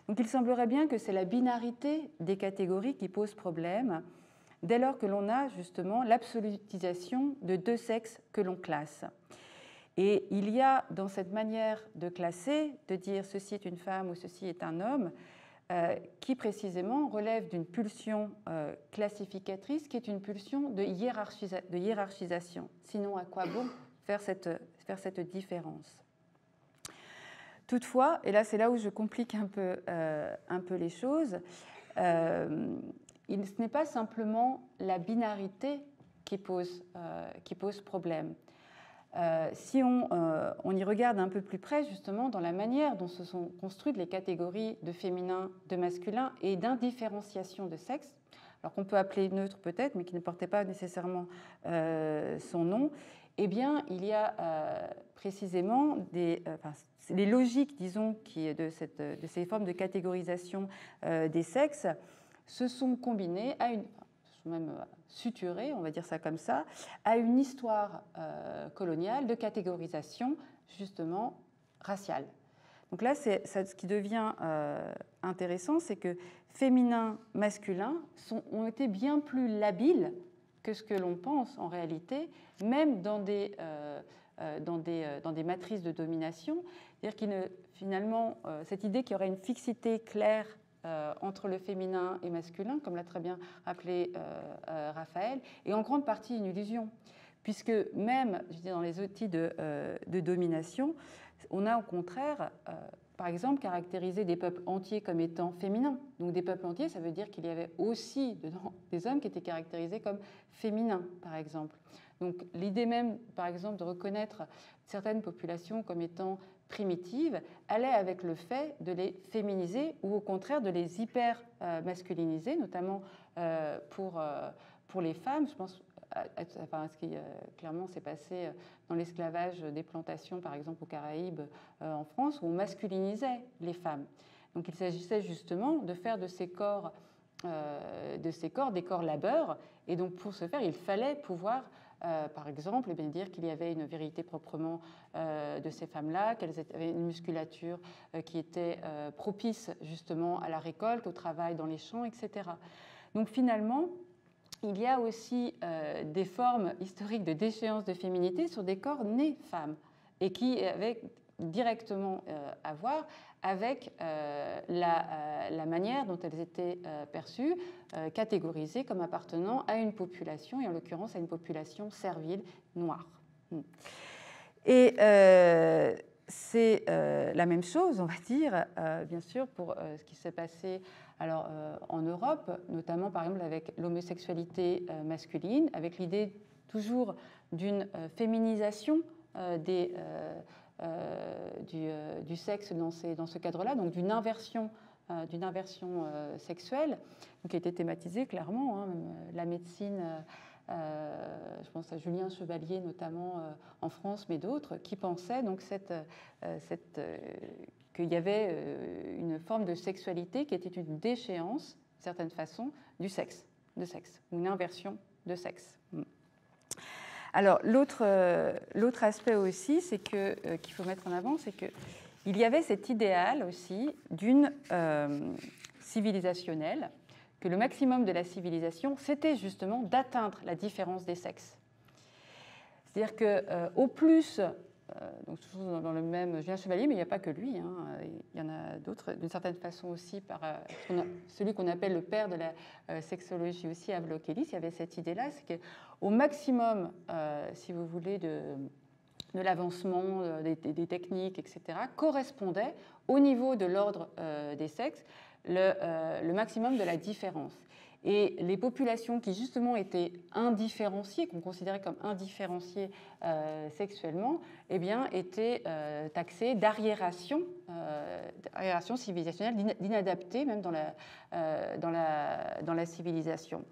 Donc il semblerait bien que c'est la binarité des catégories qui pose problème, dès lors que l'on a justement l'absolutisation de deux sexes que l'on classe. Et il y a dans cette manière de classer, de dire ceci est une femme ou ceci est un homme, qui précisément relève d'une pulsion classificatrice qui est une pulsion de hiérarchisation. Sinon, à quoi bon faire cette différence? Toutefois, et là c'est là où je complique un peu les choses, ce n'est pas simplement la binarité qui pose problème. Si on y regarde un peu plus près, justement, dans la manière dont se sont construites les catégories de féminin, de masculin et d'indifférenciation de sexe, alors qu'on peut appeler neutre peut-être, mais qui ne portait pas nécessairement son nom, eh bien, il y a précisément les logiques, disons, de ces formes de catégorisation des sexes se sont combinées à même suturées, on va dire ça comme ça, à une histoire coloniale de catégorisation, justement, raciale. Donc là, ce qui devient intéressant, c'est que féminin, masculin ont été bien plus labiles que ce que l'on pense en réalité, même dans des matrices de domination. C'est-à-dire finalement, cette idée qu'il y aurait une fixité claire entre le féminin et masculin, comme l'a très bien rappelé Raphaël, est en grande partie une illusion, puisque même dans les outils de domination, on a au contraire, par exemple, caractérisé des peuples entiers comme étant féminins. Donc des peuples entiers, ça veut dire qu'il y avait aussi dedans des hommes qui étaient caractérisés comme féminins, par exemple. Donc l'idée même, par exemple, de reconnaître certaines populations comme étant primitives allait avec le fait de les féminiser ou au contraire de les hyper-masculiniser, notamment pour les femmes. Je pense ce qui clairement s'est passé dans l'esclavage des plantations, par exemple aux Caraïbes, en France, où on masculinisait les femmes. Donc il s'agissait justement de faire de ces corps des corps labeurs, et donc pour ce faire, il fallait pouvoir, par exemple, dire qu'il y avait une virilité proprement de ces femmes-là, qu'elles avaient une musculature qui était propice justement à la récolte, au travail dans les champs, etc. Donc finalement, il y a aussi des formes historiques de déchéance de féminité sur des corps nés femmes et qui avaient directement à voir avec la manière dont elles étaient perçues, catégorisées comme appartenant à une population, et en l'occurrence à une population servile noire. Et c'est la même chose, on va dire, bien sûr, pour ce qui s'est passé alors, en Europe, notamment par exemple avec l'homosexualité masculine, avec l'idée toujours d'une féminisation du sexe dans ce cadre-là, donc d'une inversion sexuelle, qui a été thématisée clairement, hein, même la médecine. Je pense à Julien Chevalier notamment en France, mais d'autres, qui pensaient donc qu'il y avait une forme de sexualité qui était une déchéance, d'une certaine façon, du sexe, ou une inversion de sexe. Alors l'autre aspect aussi, c'est qu'il faut mettre en avant, c'est qu'il y avait cet idéal aussi d'une civilisationnelle, que le maximum de la civilisation, c'était justement d'atteindre la différence des sexes. C'est-à-dire qu'au plus, donc toujours dans le même Julien Chevalier, mais il n'y a pas que lui, hein, il y en a d'autres, d'une certaine façon aussi, par celui qu'on appelle le père de la sexologie aussi, Havelock Ellis, il y avait cette idée-là, c'est qu'au maximum, si vous voulez, de l'avancement des techniques, etc., correspondait au niveau de l'ordre des sexes, le maximum de la différence. Et les populations qui justement étaient indifférenciées, qu'on considérait comme indifférenciées sexuellement, eh bien, étaient taxées d'arriération civilisationnelle, d'inadaptées même dans la civilisation.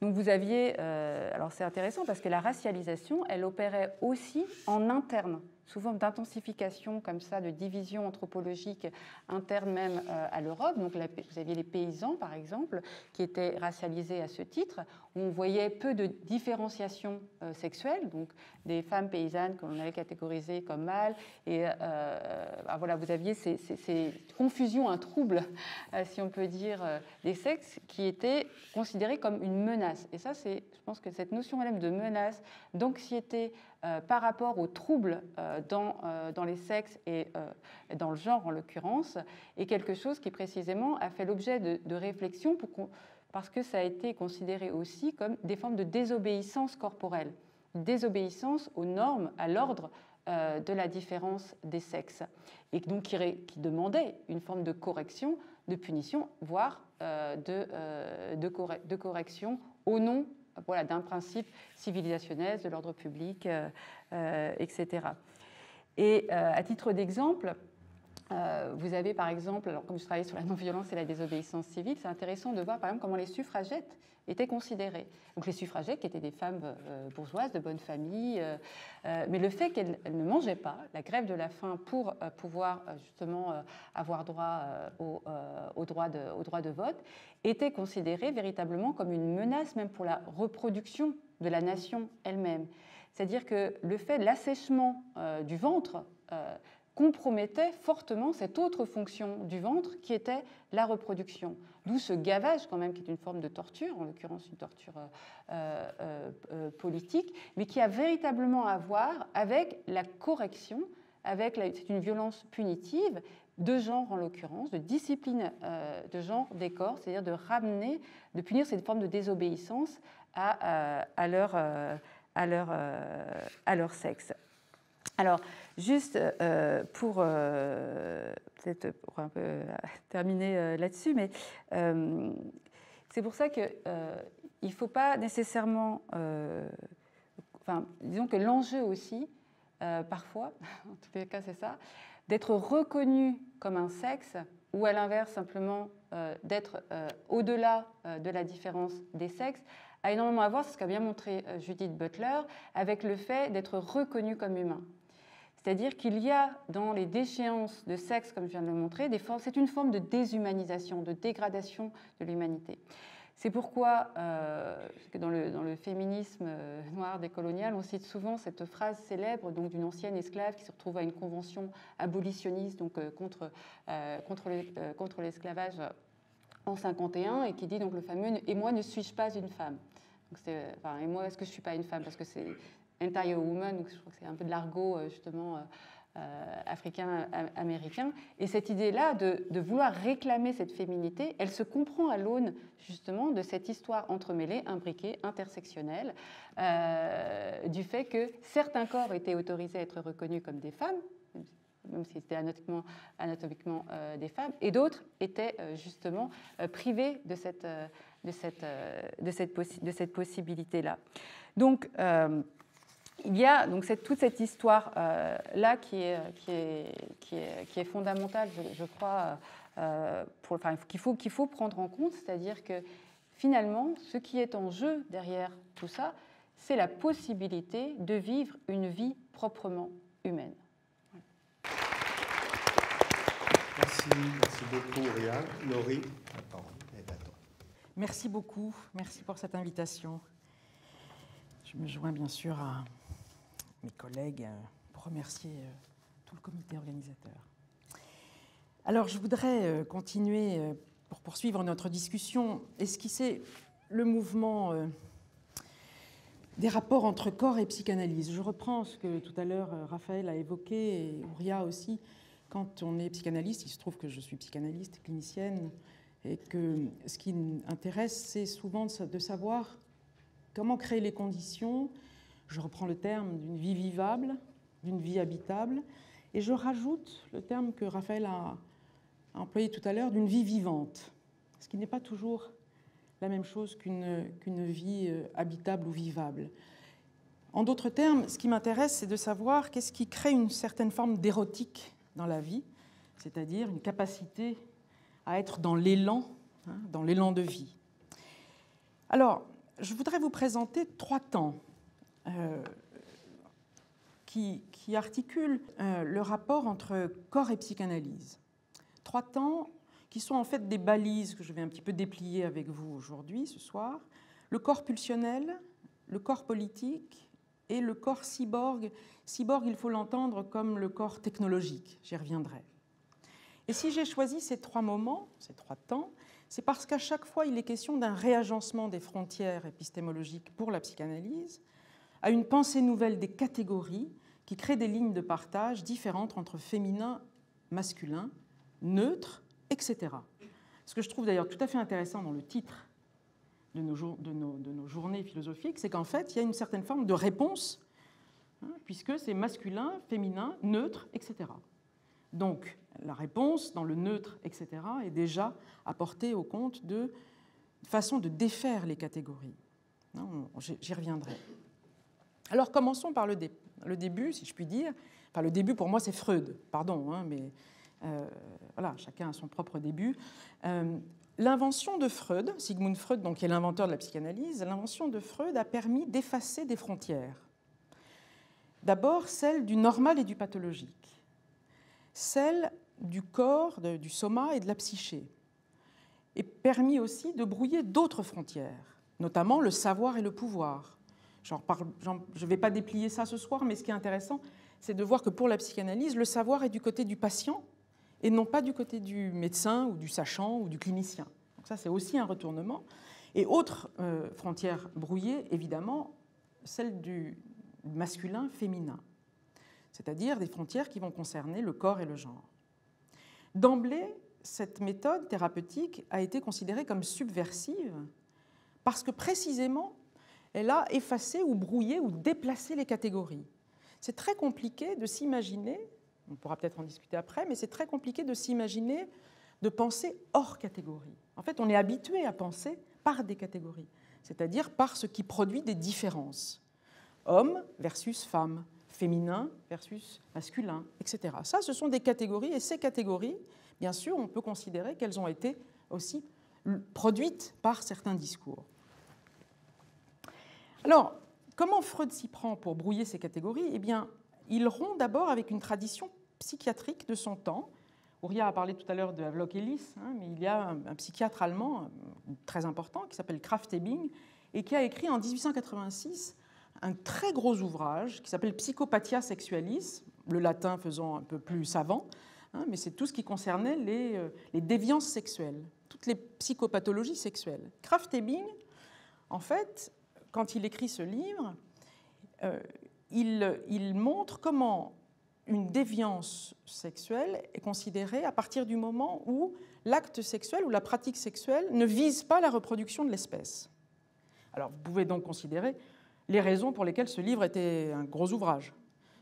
Donc vous aviez, alors c'est intéressant parce que la racialisation, elle opérait aussi en interne, sous forme d'intensification comme ça, de division anthropologique interne même à l'Europe. Donc vous aviez les paysans, par exemple, qui étaient racialisés à ce titre, où on voyait peu de différenciation sexuelle, donc des femmes paysannes que l'on avait catégorisées comme mâles, et voilà, vous aviez ces confusions, un trouble, si on peut dire, des sexes, qui étaient considérés comme une menace. Et ça, je pense que cette notion même de menace, d'anxiété par rapport aux troubles dans les sexes et dans le genre en l'occurrence, est quelque chose qui précisément a fait l'objet de réflexions parce que ça a été considéré aussi comme des formes de désobéissance corporelle, désobéissance aux normes, à l'ordre de la différence des sexes, et donc qui demandait une forme de correction, de punition, voire de correction au nom, voilà, d'un principe civilisationnel, de l'ordre public, etc. Et à titre d'exemple, vous avez par exemple, alors comme je travaillais sur la non-violence et la désobéissance civile, c'est intéressant de voir par exemple comment les suffragettes étaient considérées. Donc les suffragettes qui étaient des femmes bourgeoises de bonne famille, mais le fait qu'elles ne mangeaient pas, la grève de la faim pour pouvoir justement avoir droit au droit de vote, était considéré véritablement comme une menace même pour la reproduction de la nation elle-même. C'est-à-dire que le fait de l'assèchement du ventre compromettait fortement cette autre fonction du ventre qui était la reproduction. D'où ce gavage quand même qui est une forme de torture, en l'occurrence une torture politique, mais qui a véritablement à voir avec la correction, c'est une violence punitive de genre en l'occurrence, de discipline de genre des corps, c'est-à-dire de punir cette forme de désobéissance à leur sexe. Alors, juste pour peut-être pour un peu terminer là-dessus, mais c'est pour ça qu'il ne faut pas nécessairement... disons que l'enjeu aussi, parfois, en tous les cas c'est ça, d'être reconnu comme un sexe, ou à l'inverse simplement d'être au-delà de la différence des sexes, a énormément à voir, c'est ce qu'a bien montré Judith Butler, avec le fait d'être reconnu comme humain. C'est-à-dire qu'il y a dans les déchéances de sexe, comme je viens de le montrer, c'est une forme de déshumanisation, de dégradation de l'humanité. C'est pourquoi, dans le féminisme noir décolonial, on cite souvent cette phrase célèbre d'une ancienne esclave qui se retrouve à une convention abolitionniste donc, contre l'esclavage en 1951 et qui dit donc le fameux « Et moi ne suis-je pas une femme ?» Enfin, et moi, est-ce que je ne suis pas une femme? Parce que c'est entire woman, donc je crois que c'est un peu de l'argot, justement, africain-américain. Et cette idée-là de vouloir réclamer cette féminité, elle se comprend à l'aune, justement, de cette histoire entremêlée, imbriquée, intersectionnelle, du fait que certains corps étaient autorisés à être reconnus comme des femmes, même si c'était anatomiquement des femmes, et d'autres étaient justement privés de cette possibilité-là. Donc, il y a donc toute cette histoire-là qui est fondamentale, je crois, qu'il faut prendre en compte, c'est-à-dire que finalement, ce qui est en jeu derrière tout ça, c'est la possibilité de vivre une vie proprement humaine. Merci beaucoup, Ouria. Laurie, attends. Merci beaucoup, merci pour cette invitation. Je me joins bien sûr à mes collègues pour remercier tout le comité organisateur. Alors, je voudrais continuer, pour poursuivre notre discussion, esquisser le mouvement des rapports entre corps et psychanalyse. Je reprends ce que tout à l'heure Raphaël a évoqué, et Ouria aussi. Quand on est psychanalyste, il se trouve que je suis psychanalyste, clinicienne, et que ce qui m'intéresse, c'est souvent de savoir comment créer les conditions, je reprends le terme d'une vie vivable, d'une vie habitable, et je rajoute le terme que Raphaël a employé tout à l'heure, d'une vie vivante, ce qui n'est pas toujours la même chose qu'une vie habitable ou vivable. En d'autres termes, ce qui m'intéresse, c'est de savoir qu'est-ce qui crée une certaine forme d'érotique dans la vie, c'est-à-dire une capacité à être dans l'élan de vie. Alors, je voudrais vous présenter 3 temps qui articulent le rapport entre corps et psychanalyse. 3 temps qui sont en fait des balises que je vais un petit peu déplier avec vous aujourd'hui, ce soir. Le corps pulsionnel, le corps politique et le corps cyborg. Cyborg, il faut l'entendre comme le corps technologique, j'y reviendrai. Et si j'ai choisi ces 3 moments, ces 3 temps, c'est parce qu'à chaque fois, il est question d'un réagencement des frontières épistémologiques pour la psychanalyse, à une pensée nouvelle des catégories qui créent des lignes de partage différentes entre féminin, masculin, neutre, etc. Ce que je trouve d'ailleurs tout à fait intéressant dans le titre de nos journées philosophiques, c'est qu'en fait, il y a une certaine forme de réponse, puisque c'est masculin, féminin, neutre, etc. Donc, la réponse dans le neutre, etc., est déjà apportée au compte de façon de défaire les catégories. J'y reviendrai. Alors, commençons par le début, si je puis dire. Enfin, le début, pour moi, c'est Freud, pardon, mais voilà, chacun a son propre début. L'invention de Freud, Sigmund Freud, donc, qui est l'inventeur de la psychanalyse, l'invention de Freud a permis d'effacer des frontières. D'abord, celle du normal et du pathologique, celle du corps, du soma et de la psyché, et permis aussi de brouiller d'autres frontières, notamment le savoir et le pouvoir. Je ne vais pas déplier ça ce soir, mais ce qui est intéressant, c'est de voir que pour la psychanalyse, le savoir est du côté du patient et non pas du côté du médecin ou du sachant ou du clinicien. Donc ça, c'est aussi un retournement. Et autre frontière brouillée, évidemment, celle du masculin-féminin, c'est-à-dire des frontières qui vont concerner le corps et le genre. D'emblée, cette méthode thérapeutique a été considérée comme subversive parce que précisément, elle a effacé ou brouillé ou déplacé les catégories. C'est très compliqué de s'imaginer, on pourra peut-être en discuter après, mais c'est très compliqué de s'imaginer de penser hors catégorie. En fait, on est habitué à penser par des catégories, c'est-à-dire par ce qui produit des différences. Homme versus femme, féminin versus masculin, etc. Ça, ce sont des catégories, et ces catégories, bien sûr, on peut considérer qu'elles ont été aussi produites par certains discours. Alors, comment Freud s'y prend pour brouiller ces catégories ? Eh bien, il rompt d'abord avec une tradition psychiatrique de son temps. Ouria a parlé tout à l'heure de Havelock Ellis, mais il y a un psychiatre allemand très important qui s'appelle Krafft Ebing et qui a écrit en 1886 un très gros ouvrage qui s'appelle Psychopathia Sexualis, le latin faisant un peu plus savant, mais c'est tout ce qui concernait les déviances sexuelles, toutes les psychopathologies sexuelles. Krafft Ebing, en fait, quand il écrit ce livre, il montre comment une déviance sexuelle est considérée à partir du moment où l'acte sexuel ou la pratique sexuelle ne vise pas la reproduction de l'espèce. Alors, vous pouvez donc considérer les raisons pour lesquelles ce livre était un gros ouvrage.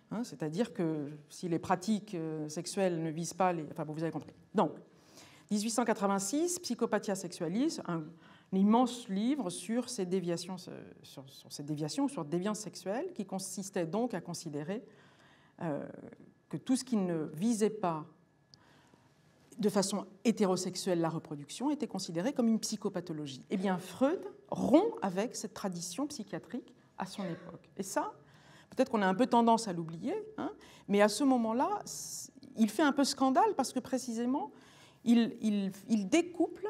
Hein, c'est-à-dire que si les pratiques sexuelles ne visent pas les... Enfin, bon, vous avez compris. Donc, 1886, Psychopathia Sexualis, un immense livre sur ces déviations, sur déviance sexuelle, qui consistait donc à considérer que tout ce qui ne visait pas de façon hétérosexuelle la reproduction était considéré comme une psychopathologie. Eh bien, Freud rompt avec cette tradition psychiatrique à son époque. Et ça, peut-être qu'on a un peu tendance à l'oublier, hein, mais à ce moment-là, il fait un peu scandale parce que précisément, il découple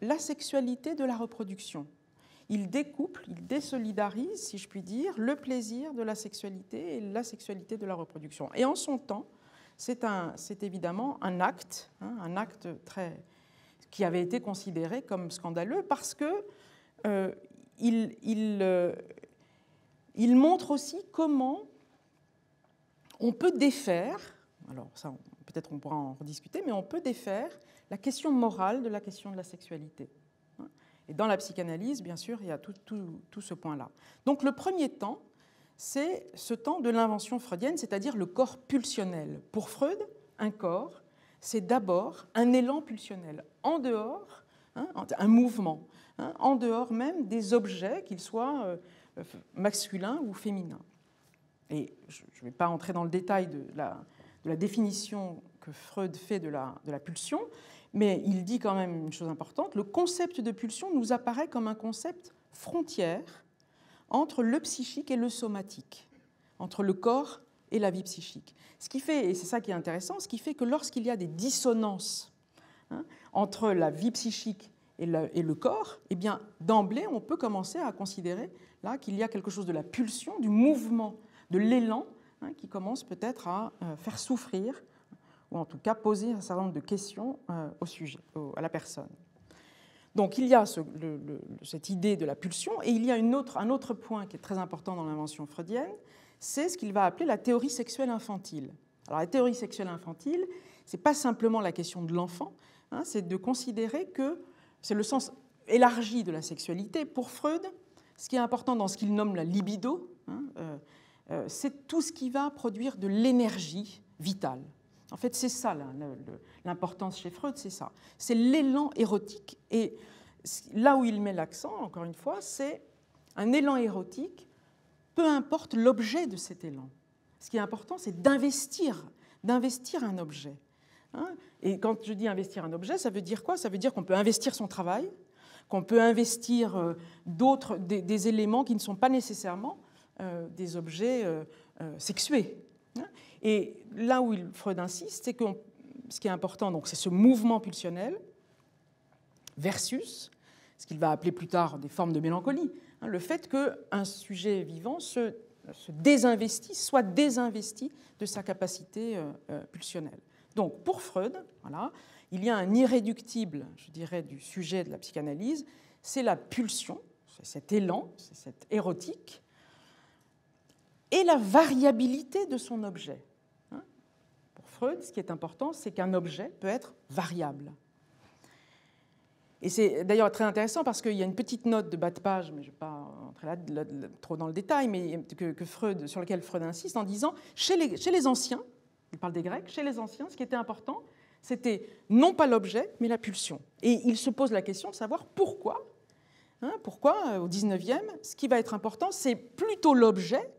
la sexualité de la reproduction. Il découple, il désolidarise, si je puis dire, le plaisir de la sexualité et la sexualité de la reproduction. Et en son temps, c'est évidemment un acte qui avait été considéré comme scandaleux parce que il montre aussi comment on peut défaire, alors ça peut-être on pourra en rediscuter, mais on peut défaire la question morale de la question de la sexualité. Et dans la psychanalyse, bien sûr, il y a tout ce point-là. Donc le premier temps, c'est ce temps de l'invention freudienne, c'est-à-dire le corps pulsionnel. Pour Freud, un corps, c'est d'abord un élan pulsionnel, en dehors, un mouvement, en dehors même des objets, qu'ils soient masculins ou féminins. Et je ne vais pas entrer dans le détail de la définition que Freud fait de la pulsion, mais il dit quand même une chose importante, le concept de pulsion nous apparaît comme un concept frontière entre le psychique et le somatique, entre le corps et la vie psychique. Ce qui fait, et c'est ça qui est intéressant, ce qui fait que lorsqu'il y a des dissonances entre la vie psychique et le corps, eh bien, d'emblée, on peut commencer à considérer là qu'il y a quelque chose de la pulsion, du mouvement, de l'élan, qui commence peut-être à faire souffrir, ou en tout cas poser un certain nombre de questions au sujet, à la personne. Donc il y a cette idée de la pulsion, et il y a un autre point qui est très important dans l'invention freudienne, c'est ce qu'il va appeler la théorie sexuelle infantile. Alors la théorie sexuelle infantile, ce n'est pas simplement la question de l'enfant, c'est de considérer que c'est le sens élargi de la sexualité. Pour Freud, ce qui est important dans ce qu'il nomme la libido, c'est tout ce qui va produire de l'énergie vitale. En fait, c'est ça l'importance chez Freud, c'est ça. C'est l'élan érotique. Et là où il met l'accent, encore une fois, c'est un élan érotique, peu importe l'objet de cet élan. Ce qui est important, c'est d'investir un objet. Et quand je dis investir un objet, ça veut dire quoi? Ça veut dire qu'on peut investir son travail, qu'on peut investir des éléments qui ne sont pas nécessairement des objets sexués. Et là où Freud insiste, c'est que ce qui est important, donc, c'est ce mouvement pulsionnel versus ce qu'il va appeler plus tard des formes de mélancolie, le fait qu'un sujet vivant se désinvestisse, soit désinvesti de sa capacité pulsionnelle. Donc pour Freud, voilà, il y a un irréductible, je dirais, du sujet de la psychanalyse, c'est la pulsion, c'est cet élan, c'est cette érotique, et la variabilité de son objet. Pour Freud, ce qui est important, c'est qu'un objet peut être variable. Et c'est d'ailleurs très intéressant parce qu'il y a une petite note de bas de page, mais je ne vais pas entrer là trop dans le détail, mais sur laquelle Freud insiste en disant chez les anciens, il parle des Grecs, chez les anciens, ce qui était important, c'était non pas l'objet, mais la pulsion. Et il se pose la question de savoir pourquoi, au XIXe, ce qui va être important, c'est plutôt l'objet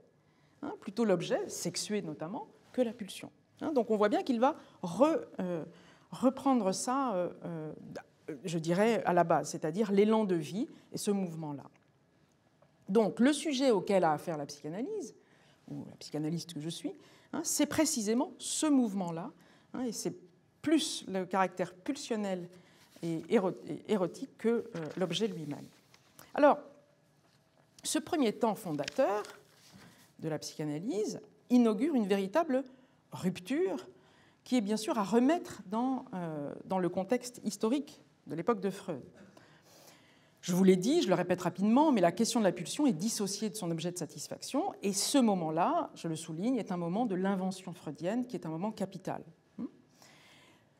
sexué notamment, que la pulsion. Donc on voit bien qu'il va reprendre ça, je dirais, à la base, c'est-à-dire l'élan de vie et ce mouvement-là. Donc le sujet auquel a affaire la psychanalyse, ou la psychanalyste que je suis, c'est précisément ce mouvement-là, et c'est plus le caractère pulsionnel et érotique que l'objet lui-même. Alors, ce premier temps fondateur de la psychanalyse inaugure une véritable rupture qui est bien sûr à remettre dans le contexte historique de l'époque de Freud. Je vous l'ai dit, je le répète rapidement, mais la question de la pulsion est dissociée de son objet de satisfaction, et ce moment-là, je le souligne, est un moment de l'invention freudienne qui est un moment capital.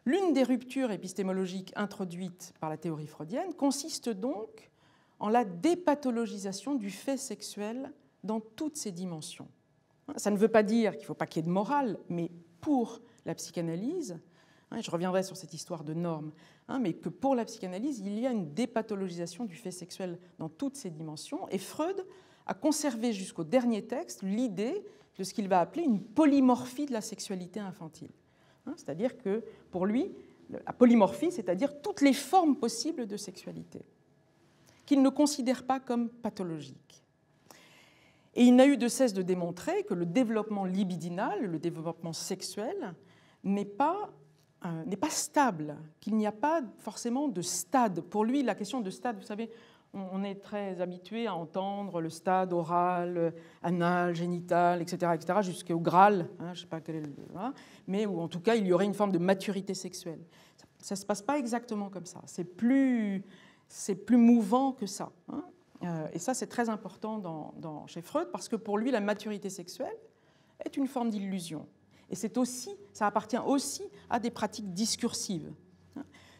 L'une des ruptures épistémologiques introduites par la théorie freudienne consiste donc en la dépathologisation du fait sexuel dans toutes ses dimensions. Ça ne veut pas dire qu'il ne faut pas qu'il y ait de morale, mais pour la psychanalyse, je reviendrai sur cette histoire de normes, mais que pour la psychanalyse, il y a une dépathologisation du fait sexuel dans toutes ses dimensions, et Freud a conservé jusqu'au dernier texte l'idée de ce qu'il va appeler une polymorphie de la sexualité infantile. C'est-à-dire que pour lui, la polymorphie, c'est-à-dire toutes les formes possibles de sexualité, qu'il ne considère pas comme pathologiques. Et il n'a eu de cesse de démontrer que le développement libidinal, le développement sexuel, n'est pas stable, qu'il n'y a pas forcément de stade. Pour lui, la question de stade, vous savez, on est très habitué à entendre le stade oral, anal, génital, etc., jusqu'au Graal, je ne sais pas quel est mais où en tout cas il y aurait une forme de maturité sexuelle. Ça ne se passe pas exactement comme ça. C'est plus mouvant que ça. Et ça, c'est très important chez Freud, parce que pour lui, la maturité sexuelle est une forme d'illusion. Et ça appartient aussi à des pratiques discursives,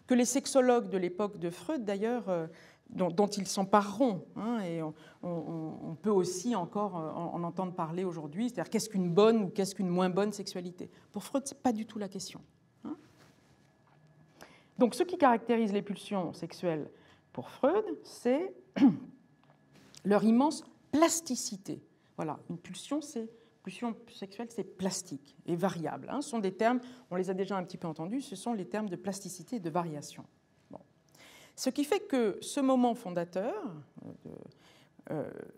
que les sexologues de l'époque de Freud, d'ailleurs, dont ils s'empareront. Et on peut aussi encore en entendre parler aujourd'hui, c'est-à-dire qu'est-ce qu'une bonne ou qu'est-ce qu'une moins bonne sexualité. Pour Freud, ce n'est pas du tout la question. Donc ce qui caractérise les pulsions sexuelles pour Freud, c'est leur immense plasticité. Voilà, une pulsion sexuelle, c'est plastique et variable. Ce sont des termes, on les a déjà un petit peu entendus, ce sont les termes de plasticité et de variation. Ce qui fait que ce moment fondateur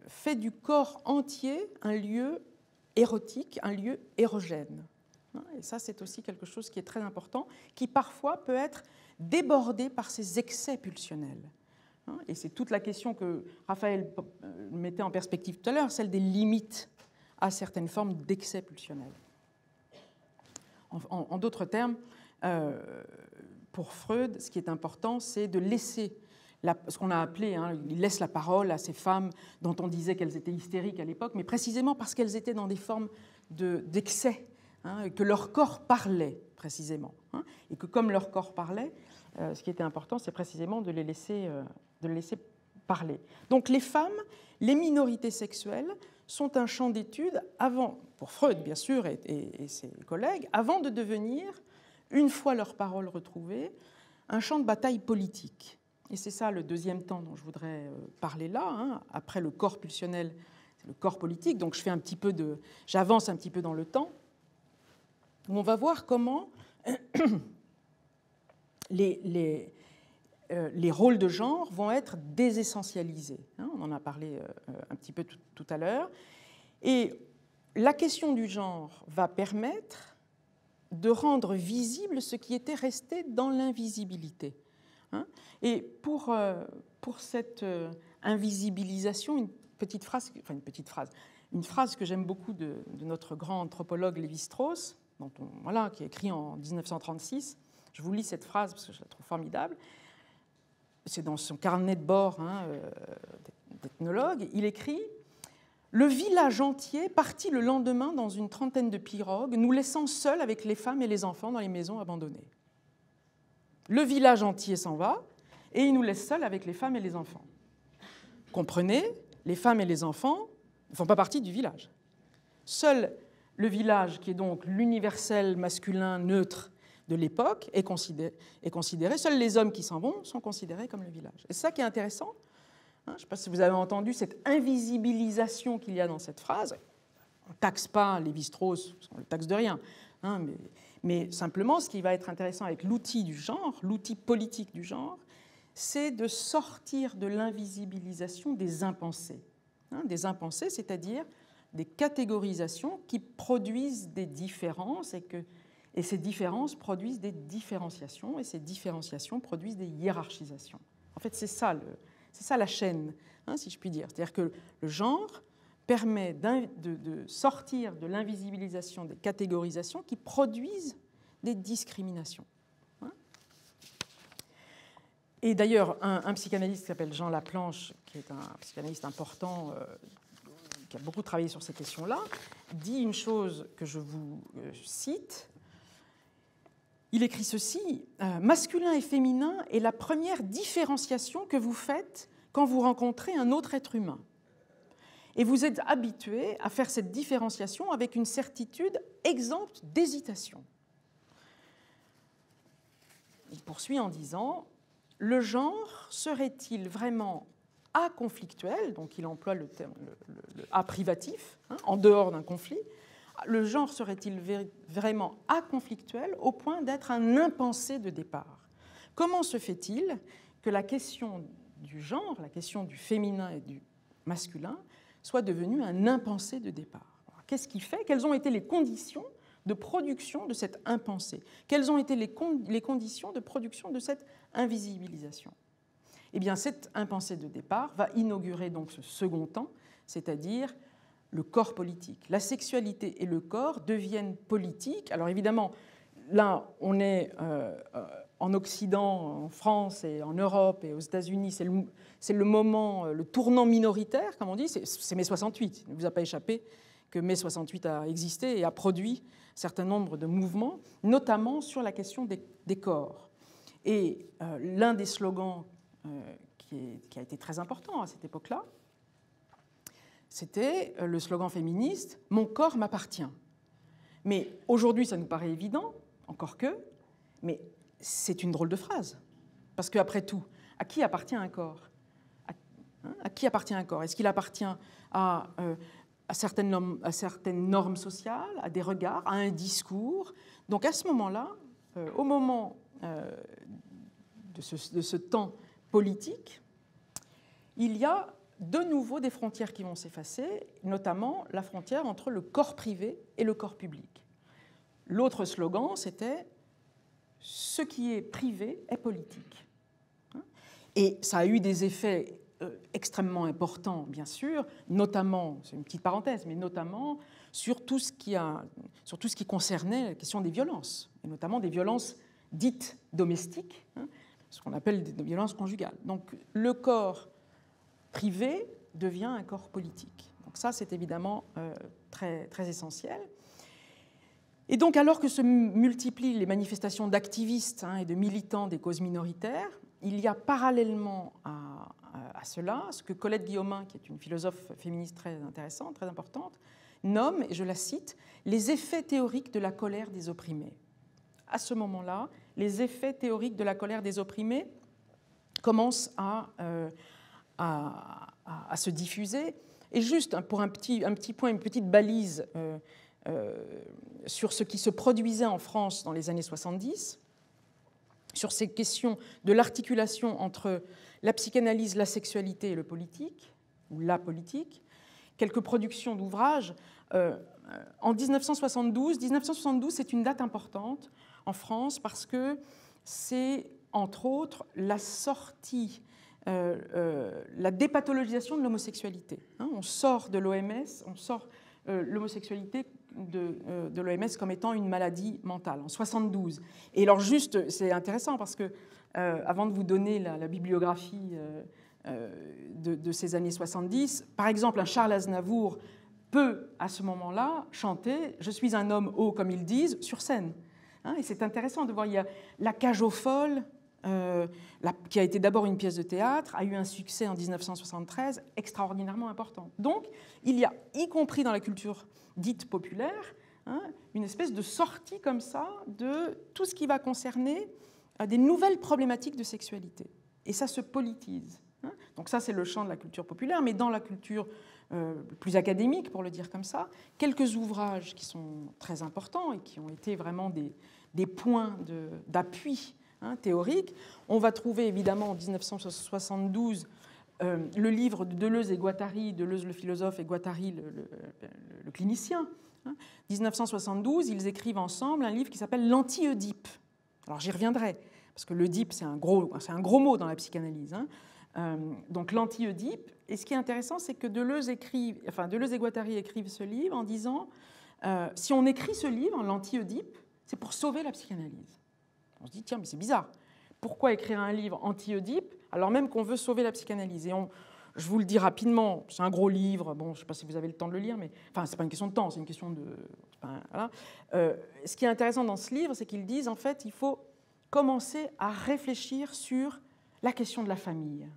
fait du corps entier un lieu érotique, un lieu érogène. Et ça, c'est aussi quelque chose qui est très important, qui parfois peut être débordé par ces excès pulsionnels. Et c'est toute la question que Raphaël mettait en perspective tout à l'heure, celle des limites à certaines formes d'excès pulsionnels. En d'autres termes, pour Freud, ce qui est important, c'est de laisser ce qu'on a appelé, il laisse la parole à ces femmes dont on disait qu'elles étaient hystériques à l'époque, mais précisément parce qu'elles étaient dans des formes d'excès, que leur corps parlait précisément. Et que comme leur corps parlait, ce qui était important, c'est précisément de les laisser parler. Donc les femmes, les minorités sexuelles, sont un champ d'étude pour Freud bien sûr et ses collègues, avant de devenir, une fois leurs paroles retrouvées, un champ de bataille politique. Et c'est ça le deuxième temps dont je voudrais parler là. Après le corps pulsionnel, c'est le corps politique. Donc j'avance un petit peu dans le temps, où on va voir comment les rôles de genre vont être désessentialisés. On en a parlé un petit peu tout à l'heure. Et la question du genre va permettre de rendre visible ce qui était resté dans l'invisibilité. Et pour cette invisibilisation, une phrase que j'aime beaucoup de notre grand anthropologue Lévi-Strauss, qui a écrit en 1936, je vous lis cette phrase parce que je la trouve formidable, c'est dans son carnet de bord d'ethnologue, il écrit « Le village entier partit le lendemain dans une trentaine de pirogues, nous laissant seuls avec les femmes et les enfants dans les maisons abandonnées. Le village entier s'en va et il nous laisse seuls avec les femmes et les enfants. Comprenez, les femmes et les enfants ne font pas partie du village. Seul le village, qui est donc l'universel masculin neutre de l'époque, est considéré. Seuls les hommes qui s'en vont sont considérés comme le village. Et c'est ça qui est intéressant. Je ne sais pas si vous avez entendu cette invisibilisation qu'il y a dans cette phrase. On ne taxe pas Lévi-Strauss, parce qu'on ne le taxe de rien. Mais simplement, ce qui va être intéressant avec l'outil du genre, l'outil politique du genre, c'est de sortir de l'invisibilisation des impensés. Des impensés, c'est-à-dire des catégorisations qui produisent des différences et ces différences produisent des différenciations et ces différenciations produisent des hiérarchisations. En fait, c'est ça la chaîne, si je puis dire. C'est-à-dire que le genre permet de sortir de l'invisibilisation des catégorisations qui produisent des discriminations. Et d'ailleurs, un psychanalyste qui s'appelle Jean Laplanche, qui est un psychanalyste important, qui a beaucoup travaillé sur ces questions-là, dit une chose que je vous cite. Il écrit ceci, « Masculin et féminin est la première différenciation que vous faites quand vous rencontrez un autre être humain. Et vous êtes habitué à faire cette différenciation avec une certitude exempte d'hésitation. » Il poursuit en disant « Le genre serait-il vraiment aconflictuel ?» donc il emploie le terme le a privatif, en dehors d'un conflit. Le genre serait-il vraiment aconflictuel au point d'être un impensé de départ? Comment se fait-il que la question du genre, la question du féminin et du masculin, soit devenue un impensé de départ? Qu'est-ce qui fait? Quelles ont été les conditions de production de cette impensée? Quelles ont été les conditions de production de cette invisibilisation? Eh bien, cette impensée de départ va inaugurer donc ce second temps, c'est-à-dire le corps politique. La sexualité et le corps deviennent politiques. Alors évidemment, là, on est en Occident, en France et en Europe et aux États-Unis, c'est le moment, le tournant minoritaire, comme on dit, c'est mai 68. Il ne vous a pas échappé que mai 68 a existé et a produit un certain nombre de mouvements, notamment sur la question des corps. Et l'un des slogans qui a été très important à cette époque-là, c'était le slogan féministe « Mon corps m'appartient ». Mais aujourd'hui, ça nous paraît évident, encore que, mais c'est une drôle de phrase. Parce qu'après tout, à qui appartient un corps? À qui appartient un corps? Est-ce qu'il appartient à certaines normes sociales, à des regards, à un discours? Donc à ce moment-là, au moment de ce temps politique, il y a de nouveau des frontières qui vont s'effacer, notamment la frontière entre le corps privé et le corps public. L'autre slogan, c'était « Ce qui est privé est politique ». Et ça a eu des effets extrêmement importants, bien sûr, notamment, c'est une petite parenthèse, mais notamment sur tout ce qui concernait la question des violences, et notamment des violences dites domestiques, ce qu'on appelle des violences conjugales. Donc le corps privé devient un corps politique. Donc ça, c'est évidemment très, très essentiel. Et donc, alors que se multiplient les manifestations d'activistes et de militants des causes minoritaires, il y a parallèlement à cela ce que Colette Guillaumin, qui est une philosophe féministe très intéressante, très importante, nomme, et je la cite, « les effets théoriques de la colère des opprimés ». À ce moment-là, les effets théoriques de la colère des opprimés commencent à se diffuser. Et juste pour un petit point, une petite balise sur ce qui se produisait en France dans les années 70, sur ces questions de l'articulation entre la psychanalyse, la sexualité et le politique, ou la politique, quelques productions d'ouvrages. En 1972, c'est une date importante en France parce que c'est, entre autres, la sortie, la dépathologisation de l'homosexualité. On sort de l'OMS, on sort l'homosexualité de l'OMS comme étant une maladie mentale, en 72. Et alors juste, c'est intéressant parce que, avant de vous donner la bibliographie de ces années 70, par exemple, un Charles Aznavour peut, à ce moment-là, chanter « Je suis un homme haut », comme ils disent, sur scène. Et c'est intéressant de voir, il y a La cage aux folles, qui a été d'abord une pièce de théâtre, a eu un succès en 1973 extraordinairement important. Donc, il y a, y compris dans la culture dite populaire, une espèce de sortie comme ça de tout ce qui va concerner des nouvelles problématiques de sexualité. Et ça se politise. Donc ça, c'est le champ de la culture populaire, mais dans la culture plus académique, pour le dire comme ça, quelques ouvrages qui sont très importants et qui ont été vraiment des points d'appui théorique. On va trouver évidemment en 1972 le livre de Deleuze et Guattari, Deleuze le philosophe et Guattari le clinicien. 1972, ils écrivent ensemble un livre qui s'appelle L'Anti-Oedipe. Alors j'y reviendrai, parce que l'Oedipe, c'est un gros mot dans la psychanalyse. Donc l'Anti-Oedipe. Et ce qui est intéressant, c'est que Deleuze et Guattari écrivent ce livre en disant si on écrit ce livre, L'Anti-Oedipe, c'est pour sauver la psychanalyse. On se dit, tiens, mais c'est bizarre, Pourquoi écrire un livre anti-Oedipe alors même qu'on veut sauver la psychanalyse? Et je vous le dis rapidement, c'est un gros livre, bon, je ne sais pas si vous avez le temps de le lire, mais enfin, ce n'est pas une question de temps, c'est une question de... Voilà. Ce qui est intéressant dans ce livre, c'est qu'ils disent, en fait, il faut commencer à réfléchir sur la question de la famille.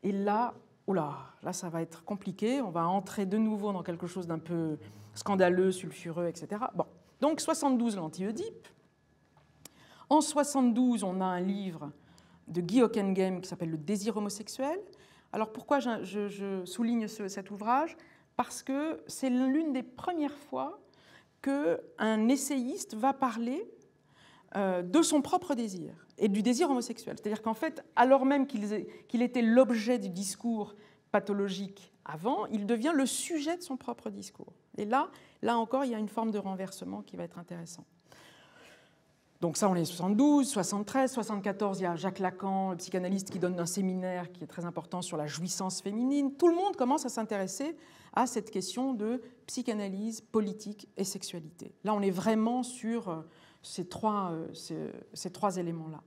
Et là, là, ça va être compliqué, on va entrer de nouveau dans quelque chose d'un peu scandaleux, sulfureux, etc. Bon, donc 72, l'anti-Oedipe. En 72, on a un livre de Guy Hockenheim qui s'appelle « Le désir homosexuel ». Alors pourquoi je souligne cet ouvrage? Parce que c'est l'une des premières fois qu'un essayiste va parler de son propre désir et du désir homosexuel. C'est-à-dire qu'en fait, alors même qu'il était l'objet du discours pathologique avant, il devient le sujet de son propre discours. Et là encore, il y a une forme de renversement qui va être intéressant. Donc ça, on est 72, 73, 74, il y a Jacques Lacan, le psychanalyste, qui donne un séminaire qui est très important sur la jouissance féminine. Tout le monde commence à s'intéresser à cette question de psychanalyse, politique et sexualité. Là, on est vraiment sur ces trois éléments-là.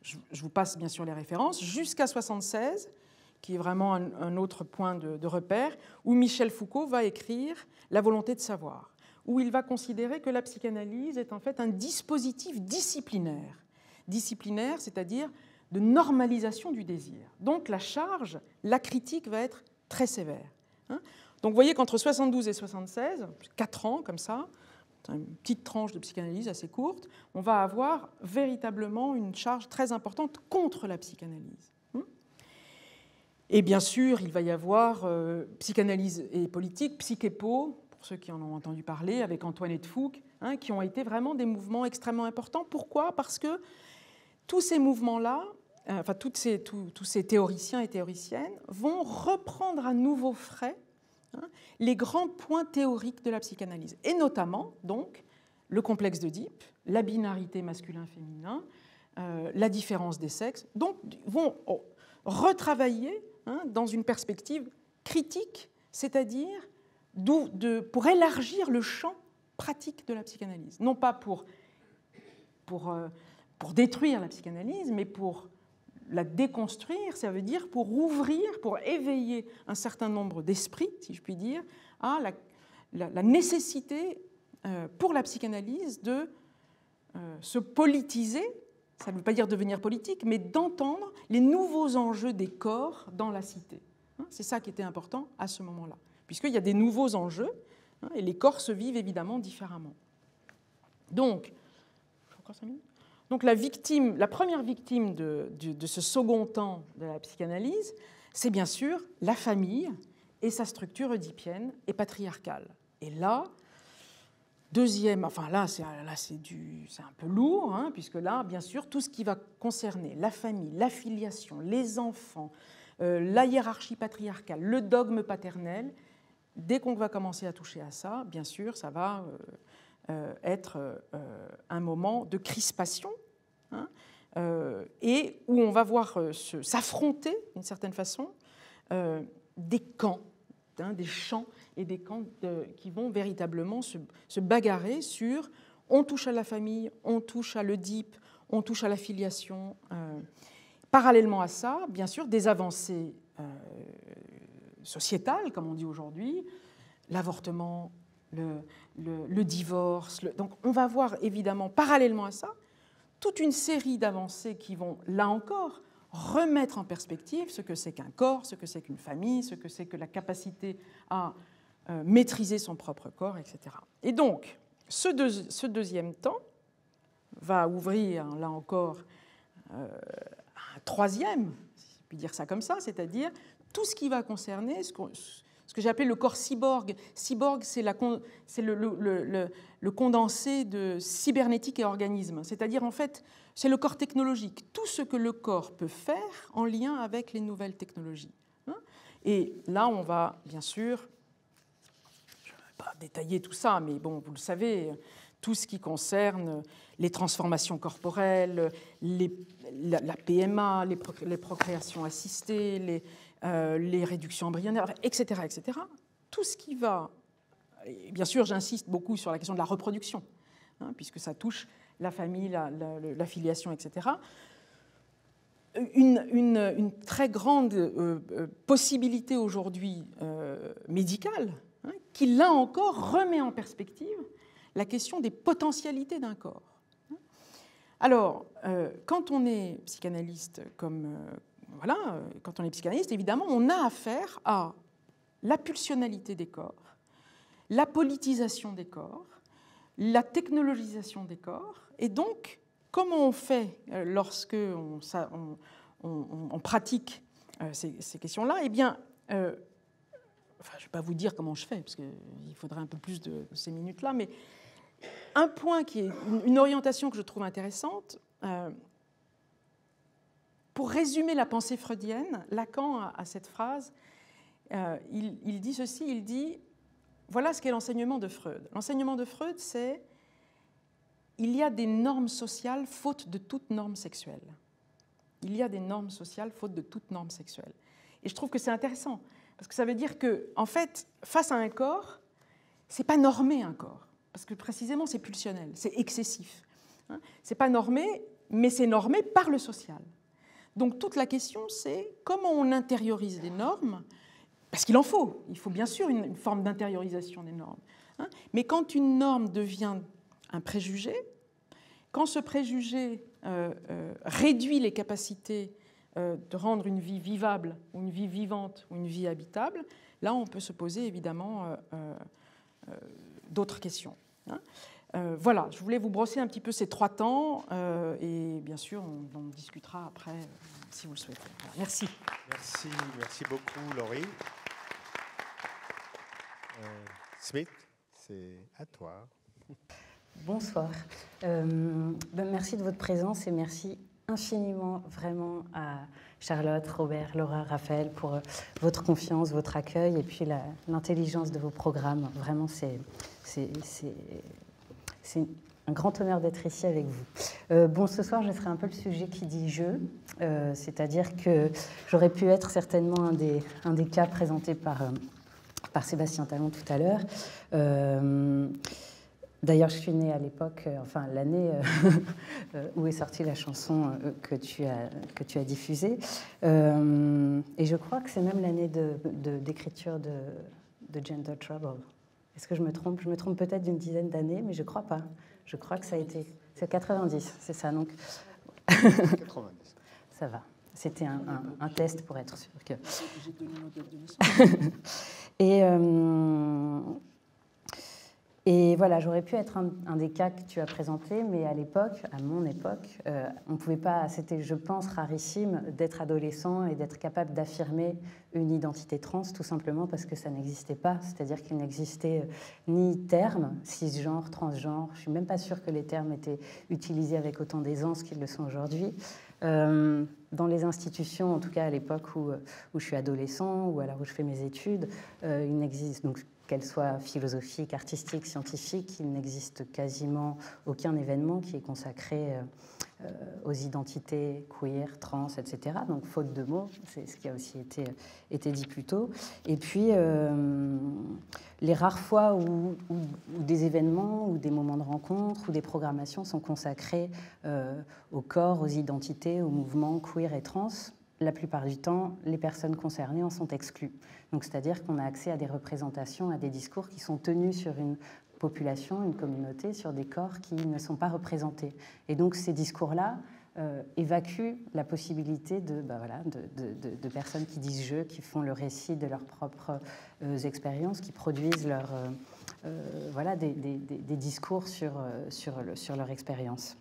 Je vous passe bien sûr les références. Jusqu'à 76, qui est vraiment un autre point de repère, où Michel Foucault va écrire « La volonté de savoir », où il va considérer que la psychanalyse est en fait un dispositif disciplinaire. Disciplinaire, c'est-à-dire de normalisation du désir. Donc la charge, la critique va être très sévère. Donc vous voyez qu'entre 72 et 76, 4 ans comme ça, une petite tranche de psychanalyse assez courte, on va avoir véritablement une charge très importante contre la psychanalyse. Et bien sûr, il va y avoir psychanalyse et politique, psychépo, pour ceux qui en ont entendu parler, avec Antoinette Fouque, qui ont été vraiment des mouvements extrêmement importants. Pourquoi? Parce que tous ces mouvements-là, enfin tous ces théoriciens et théoriciennes, vont reprendre à nouveau frais les grands points théoriques de la psychanalyse, et notamment donc le complexe d'Oedipe, la binarité masculin-féminin, la différence des sexes, donc vont retravailler dans une perspective critique, c'est-à-dire pour élargir le champ pratique de la psychanalyse. Non pas pour détruire la psychanalyse, mais pour la déconstruire, ça veut dire pour ouvrir, pour éveiller un certain nombre d'esprits, si je puis dire, à la nécessité pour la psychanalyse de se politiser, ça ne veut pas dire devenir politique, mais d'entendre les nouveaux enjeux des corps dans la cité. C'est ça qui était important à ce moment-là, puisqu'il y a des nouveaux enjeux, et les corps se vivent évidemment différemment. Donc, la première victime de ce second temps de la psychanalyse, c'est bien sûr la famille et sa structure oedipienne et patriarcale. Et là, c'est un peu lourd, puisque là, bien sûr, tout ce qui va concerner la famille, l'affiliation, les enfants, la hiérarchie patriarcale, le dogme paternel, dès qu'on va commencer à toucher à ça, bien sûr, ça va être un moment de crispation, et où on va voir s'affronter, d'une certaine façon, des camps, des champs et des camps qui vont véritablement se bagarrer sur on touche à la famille, on touche à l'Oedipe, on touche à l'affiliation. Parallèlement à ça, bien sûr, des avancées sociétales, comme on dit aujourd'hui, l'avortement, le divorce. Donc on va voir évidemment, parallèlement à ça, toute une série d'avancées qui vont, là encore, remettre en perspective ce que c'est qu'un corps, ce que c'est qu'une famille, ce que c'est que la capacité à maîtriser son propre corps, etc. Et donc, ce deuxième temps va ouvrir, là encore, un troisième, si je puis dire ça comme ça, c'est-à-dire tout ce qui va concerner ce que j'ai appelé le corps cyborg. Cyborg, c'est le condensé de cybernétique et organisme, c'est-à-dire en fait, c'est le corps technologique, tout ce que le corps peut faire en lien avec les nouvelles technologies. Et là, on va, bien sûr, je ne vais pas détailler tout ça, mais bon, vous le savez, tout ce qui concerne les transformations corporelles, la PMA, les procréations assistées, les réductions embryonnaires, etc., etc. Tout ce qui va... Et bien sûr, j'insiste beaucoup sur la question de la reproduction, puisque ça touche la famille, l'affiliation, etc. une très grande possibilité aujourd'hui médicale, hein, qui là encore remet en perspective la question des potentialités d'un corps. Alors, quand on est psychanalyste, quand on est psychanalyste, évidemment, on a affaire à la pulsionalité des corps, la politisation des corps, la technologisation des corps, et donc, comment on fait lorsque on pratique ces questions-là? Eh bien, je ne vais pas vous dire comment je fais, parce qu'il faudrait un peu plus de ces minutes-là, mais un point qui est une orientation que je trouve intéressante, pour résumer la pensée freudienne, Lacan a cette phrase, il dit ceci, il dit, voilà ce qu'est l'enseignement de Freud. L'enseignement de Freud, c'est il y a des normes sociales faute de toute norme sexuelle. Il y a des normes sociales faute de toute norme sexuelle. Et je trouve que c'est intéressant, parce que ça veut dire que, en fait, face à un corps, c'est pas normé un corps, parce que précisément c'est pulsionnel, c'est excessif. Hein, c'est pas normé, mais c'est normé par le social. Donc toute la question, c'est comment on intériorise des normes, parce qu'il en faut. Il faut bien sûr une forme d'intériorisation des normes. Hein, mais quand une norme devient un préjugé, quand ce préjugé réduit les capacités de rendre une vie vivable, ou une vie vivante, ou une vie habitable, là on peut se poser évidemment d'autres questions. Hein. Voilà, je voulais vous brosser un petit peu ces 3 temps, et bien sûr on discutera après si vous le souhaitez. Voilà, merci. Merci beaucoup Laurie. Smith, c'est à toi. Bonsoir. Merci de votre présence et merci infiniment vraiment à Charlotte, Robert, Laura, Raphaël pour votre confiance, votre accueil et puis l'intelligence de vos programmes. Vraiment, c'est un grand honneur d'être ici avec vous. Bon, ce soir, je ferai un peu le sujet qui dit « je », c'est-à-dire que j'aurais pu être certainement un des cas présentés par Sébastien Talon tout à l'heure. D'ailleurs, je suis née à l'époque, enfin l'année où est sortie la chanson que tu as diffusée. Et je crois que c'est même l'année d'écriture de Gentle Trouble. Est-ce que je me trompe? Je me trompe peut-être d'une dizaine d'années, mais je ne crois pas. Je crois que ça a été... C'est 90, c'est ça, donc... 90. Ça va. C'était un test pour être sûr que... J'ai donné mon date de naissance. Et voilà, j'aurais pu être un des cas que tu as présentés, mais à l'époque, à mon époque, on ne pouvait pas, c'était, je pense, rarissime d'être adolescent et d'être capable d'affirmer une identité trans, tout simplement parce que ça n'existait pas. C'est-à-dire qu'il n'existait ni terme, cisgenre, transgenre. Je ne suis même pas sûre que les termes étaient utilisés avec autant d'aisance qu'ils le sont aujourd'hui. Dans les institutions, en tout cas à l'époque où je suis adolescent ou alors où je fais mes études, il n'existe donc qu'elles soient philosophiques, artistiques, scientifiques, il n'existe quasiment aucun événement qui est consacré aux identités queer, trans, etc. Donc, faute de mots, c'est ce qui a aussi été dit plus tôt. Et puis, les rares fois où des événements, ou des moments de rencontre, ou des programmations sont consacrés au corps, aux identités, aux mouvements queer et trans, la plupart du temps, les personnes concernées en sont exclues. Donc, c'est-à-dire qu'on a accès à des représentations, à des discours qui sont tenus sur une population, une communauté, sur des corps qui ne sont pas représentés. Et donc, ces discours-là évacuent la possibilité de personnes qui disent « je », qui font le récit de leurs propres expériences, qui produisent des discours sur leur expérience.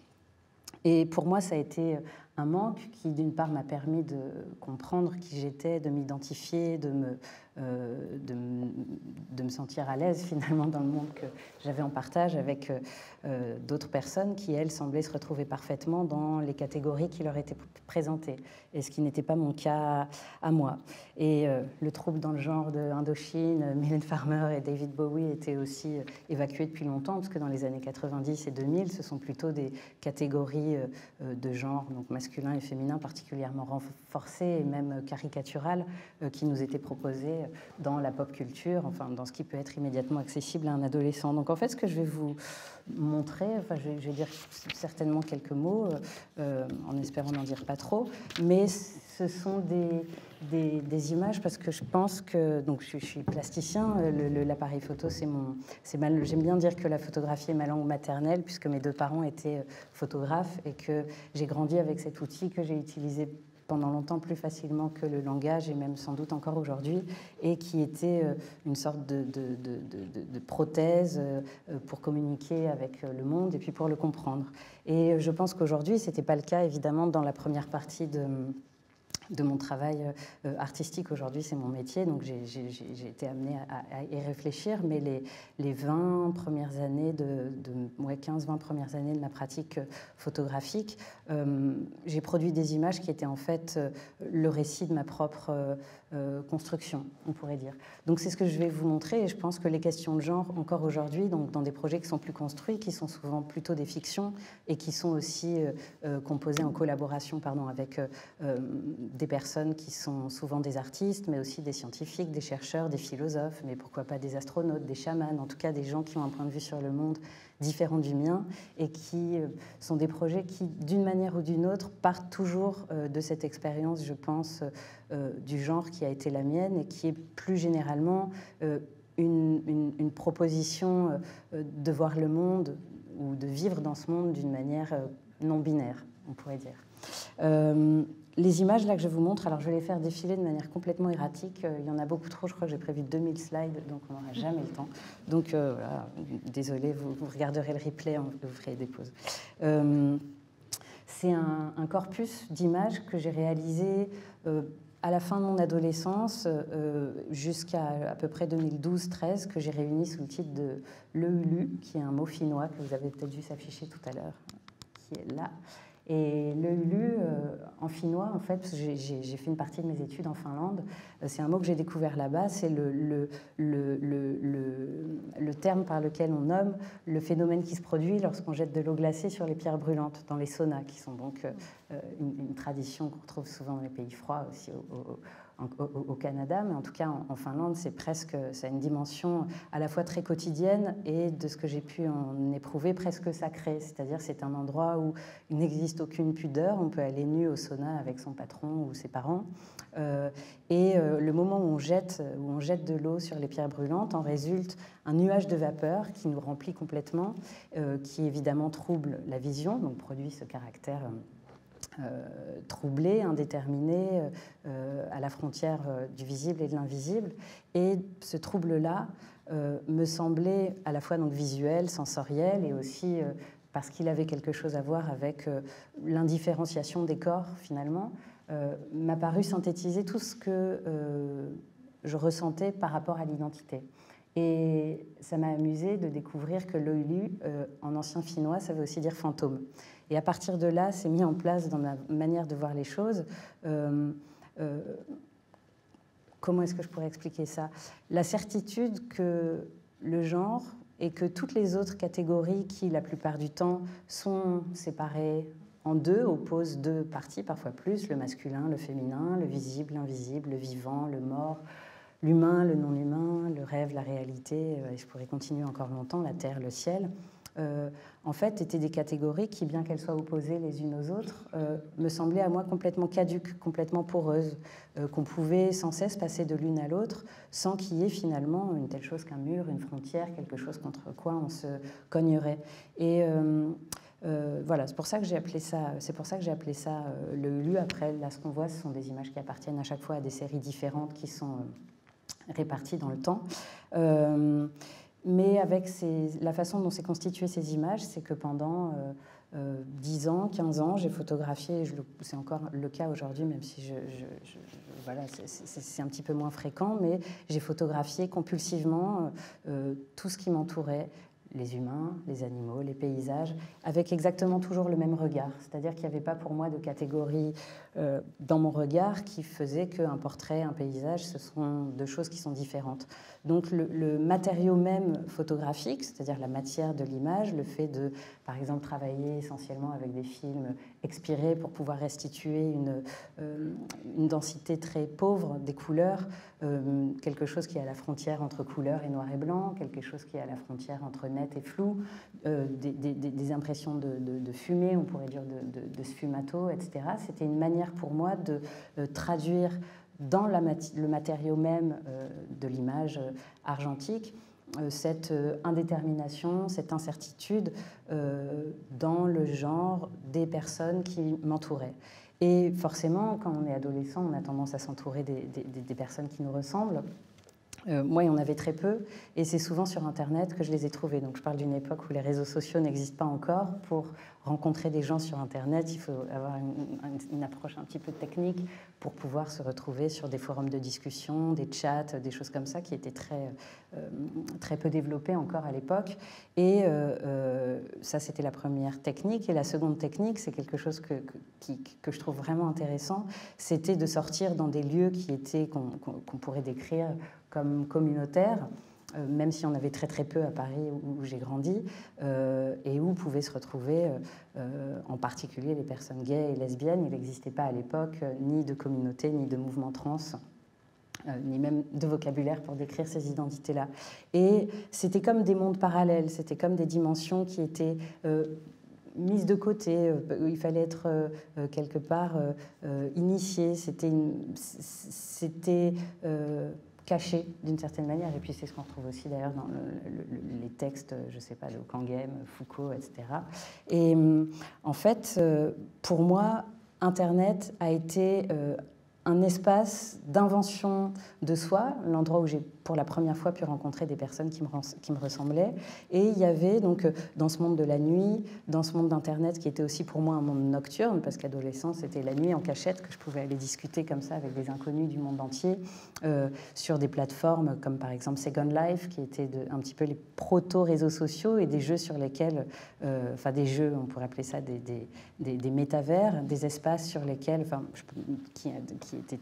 Et pour moi, ça a été un manque qui, d'une part, m'a permis de comprendre qui j'étais, de m'identifier, de me sentir à l'aise, finalement, dans le monde que j'avais en partage avec d'autres personnes qui, elles, semblaient se retrouver parfaitement dans les catégories qui leur étaient présentées, et ce qui n'était pas mon cas à moi. Et le trouble dans le genre de Indochine, Mylène Farmer et David Bowie étaient aussi évacués depuis longtemps, parce que dans les années 90 et 2000, ce sont plutôt des catégories de genre, donc masculin et féminin, particulièrement renforcées et même caricaturales, qui nous étaient proposées dans la pop culture, enfin dans ce qui peut être immédiatement accessible à un adolescent. Donc en fait, ce que je vais vous montrer. Enfin, je vais dire certainement quelques mots, en espérant n'en dire pas trop. Mais ce sont des images, parce que je pense que... Donc, je suis plasticien, l'appareil photo, j'aime bien dire que la photographie est ma langue maternelle, puisque mes deux parents étaient photographes et que j'ai grandi avec cet outil que j'ai utilisé pendant longtemps plus facilement que le langage, et même sans doute encore aujourd'hui, et qui était une sorte de prothèse pour communiquer avec le monde et puis pour le comprendre. Et je pense qu'aujourd'hui, ce n'était pas le cas, évidemment, dans la première partie de mon travail artistique. Aujourd'hui, c'est mon métier, donc j'ai été amenée à y réfléchir, mais les 20 premières années 15-20 premières années de ma pratique photographique, j'ai produit des images qui étaient en fait le récit de ma propre construction, on pourrait dire. Donc c'est ce que je vais vous montrer, et je pense que les questions de genre, encore aujourd'hui, donc dans des projets qui sont plus construits, qui sont souvent plutôt des fictions, et qui sont aussi composés en collaboration avec des personnes qui sont souvent des artistes, mais aussi des scientifiques, des chercheurs, des philosophes, mais pourquoi pas des astronautes, des chamans, en tout cas des gens qui ont un point de vue sur le monde différent du mien, et qui sont des projets qui, d'une manière ou d'une autre, partent toujours de cette expérience, je pense, du genre qui a été la mienne, et qui est plus généralement une proposition de voir le monde, ou de vivre dans ce monde d'une manière non binaire, on pourrait dire. Les images là que je vous montre, alors je vais les faire défiler de manière complètement erratique. Il y en a beaucoup trop, je crois que j'ai prévu 2000 slides, donc on n'aura jamais le temps. Donc voilà, désolé, vous regarderez le replay, vous ferez des pauses. C'est un corpus d'images que j'ai réalisé à la fin de mon adolescence, jusqu'à à peu près 2012-13, que j'ai réuni sous le titre de l'Eulu, qui est un mot finnois que vous avez peut-être vu s'afficher tout à l'heure, qui est là. Et l'Eulu, en finnois, en fait, parce que j'ai fait une partie de mes études en Finlande, c'est un mot que j'ai découvert là-bas, c'est le terme par lequel on nomme le phénomène qui se produit lorsqu'on jette de l'eau glacée sur les pierres brûlantes, dans les saunas, qui sont donc une tradition qu'on retrouve souvent dans les pays froids, aussi au Canada, mais en tout cas en Finlande, ça a une dimension à la fois très quotidienne et, de ce que j'ai pu en éprouver, presque sacrée. C'est-à-dire c'est un endroit où il n'existe aucune pudeur, on peut aller nu au sauna avec son patron ou ses parents, le moment où on jette de l'eau sur les pierres brûlantes, en résulte un nuage de vapeur qui nous remplit complètement, qui évidemment trouble la vision, donc produit ce caractère troublé, indéterminé, à la frontière du visible et de l'invisible. Et ce trouble-là me semblait à la fois donc visuel, sensoriel, et aussi parce qu'il avait quelque chose à voir avec l'indifférenciation des corps, finalement, m'a paru synthétiser tout ce que je ressentais par rapport à l'identité. Et ça m'a amusé de découvrir que l'Oulu, en ancien finnois, ça veut aussi dire fantôme. Et à partir de là, c'est mis en place dans ma manière de voir les choses. Comment est-ce que je pourrais expliquer ça? La certitude que le genre et que toutes les autres catégories qui, la plupart du temps, sont séparées en deux, opposent deux parties, parfois plus, le masculin, le féminin, le visible, l'invisible, le vivant, le mort, l'humain, le non-humain, le rêve, la réalité, et je pourrais continuer encore longtemps, la terre, le ciel, en fait, étaient des catégories qui, bien qu'elles soient opposées les unes aux autres, me semblaient à moi complètement caduques, complètement poreuses, qu'on pouvait sans cesse passer de l'une à l'autre sans qu'il y ait finalement une telle chose qu'un mur, une frontière, quelque chose contre quoi on se cognerait. Et voilà, c'est pour ça que j'ai appelé ça, le Ulu. Après, là, ce qu'on voit, ce sont des images qui appartiennent à chaque fois à des séries différentes qui sont réparties dans le temps. Mais avec la façon dont s'est constituée ces images, c'est que pendant 10 ans, 15 ans, j'ai photographié, c'est encore le cas aujourd'hui, même si voilà, c'est un petit peu moins fréquent, mais j'ai photographié compulsivement tout ce qui m'entourait, les humains, les animaux, les paysages, avec exactement toujours le même regard. C'est-à-dire qu'il n'y avait pas pour moi de catégorie dans mon regard qui faisait qu'un portrait, un paysage, ce sont deux choses qui sont différentes. Donc le matériau même photographique, c'est-à-dire la matière de l'image, le fait de, par exemple, travailler essentiellement avec des films expirés pour pouvoir restituer une densité très pauvre des couleurs, quelque chose qui est à la frontière entre couleur et noir et blanc, quelque chose qui est à la frontière entre net et flou, des impressions de fumée, on pourrait dire de sfumato, etc. C'était une manière pour moi de traduire dans le matériau même de l'image argentique cette indétermination, cette incertitude dans le genre des personnes qui m'entouraient. Et forcément, quand on est adolescent, on a tendance à s'entourer des personnes qui nous ressemblent. Moi, il y en avait très peu, et c'est souvent sur Internet que je les ai trouvés. Donc je parle d'une époque où les réseaux sociaux n'existent pas encore. Pour rencontrer des gens sur Internet, il faut avoir une approche un petit peu technique pour pouvoir se retrouver sur des forums de discussion, des chats, des choses comme ça qui étaient très peu développées encore à l'époque. Et ça, c'était la première technique. Et la seconde technique, c'est quelque chose que je trouve vraiment intéressant, c'était de sortir dans des lieux qu'on pourrait décrire comme communautaires, même si on avait très peu à Paris où j'ai grandi, et où pouvaient se retrouver en particulier les personnes gays et lesbiennes. Il n'existait pas à l'époque ni de communauté, ni de mouvement trans, ni même de vocabulaire pour décrire ces identités-là. Et c'était comme des mondes parallèles, c'était comme des dimensions qui étaient mises de côté, il fallait être quelque part initié, c'était caché d'une certaine manière, et puis c'est ce qu'on retrouve aussi d'ailleurs dans les textes, je ne sais pas, de Canguilhem, Foucault, etc. Et en fait, pour moi, Internet a été un espace d'invention de soi, l'endroit où j'ai pour la première fois pu rencontrer des personnes qui me ressemblaient. Et il y avait donc dans ce monde de la nuit, dans ce monde d'Internet qui était aussi pour moi un monde nocturne, parce qu'adolescent c'était la nuit en cachette que je pouvais aller discuter comme ça avec des inconnus du monde entier, sur des plateformes comme par exemple Second Life, qui étaient un petit peu les proto-réseaux sociaux, et des jeux sur lesquels, enfin des jeux, on pourrait appeler ça des métavers, des espaces sur lesquels, qui étaient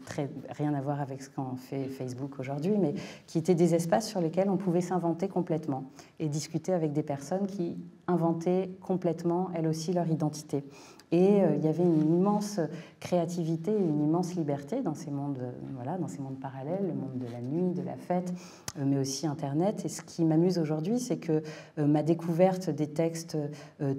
rien à voir avec ce qu'en fait Facebook aujourd'hui, mais qui étaient des espaces sur lesquels on pouvait s'inventer complètement et discuter avec des personnes qui inventaient complètement, elles aussi, leur identité. Et il y avait une immense créativité, une immense liberté dans ces mondes, dans ces mondes parallèles, le monde de la nuit, de la fête, mais aussi Internet. Et ce qui m'amuse aujourd'hui, c'est que ma découverte des textes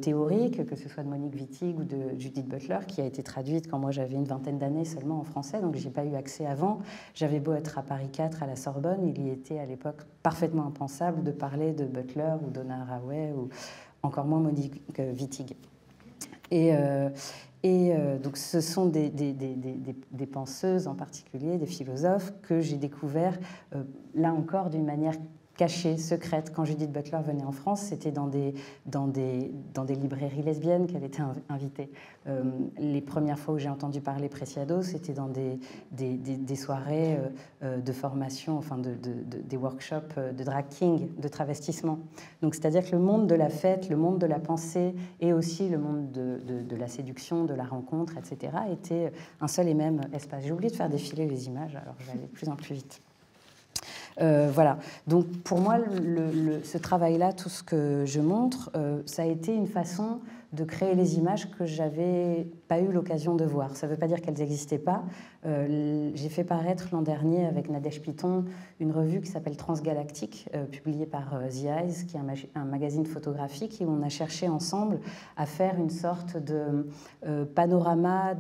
théoriques, que ce soit de Monique Wittig ou de Judith Butler, qui a été traduite quand moi j'avais une vingtaine d'années seulement en français, donc j'ai pas eu accès avant. J'avais beau être à Paris 4 à la Sorbonne, il y était à l'époque parfaitement impensable de parler de Butler ou Donna Haraway ou encore moins Monique Wittig. Et donc ce sont des penseuses en particulier, des philosophes que j'ai découverts là encore d'une manière cachée, secrète. Quand Judith Butler venait en France, c'était dans des librairies lesbiennes qu'elle était invitée. Les premières fois où j'ai entendu parler Preciado, c'était dans des soirées de formation, enfin des workshops de drag king, de travestissement. Donc c'est-à-dire que le monde de la fête, le monde de la pensée et aussi le monde de la séduction, de la rencontre, etc. était un seul et même espace. J'ai oublié de faire défiler les images, alors je vais aller de plus en plus vite. Voilà. Donc pour moi, ce travail-là, tout ce que je montre, ça a été une façon de créer les images que j'avais pas eu l'occasion de voir. Ça ne veut pas dire qu'elles n'existaient pas. J'ai fait paraître l'an dernier avec Nadège Piton une revue qui s'appelle Transgalactique, publiée par The Eyes, qui est un magazine photographique, et où on a cherché ensemble à faire une sorte de panorama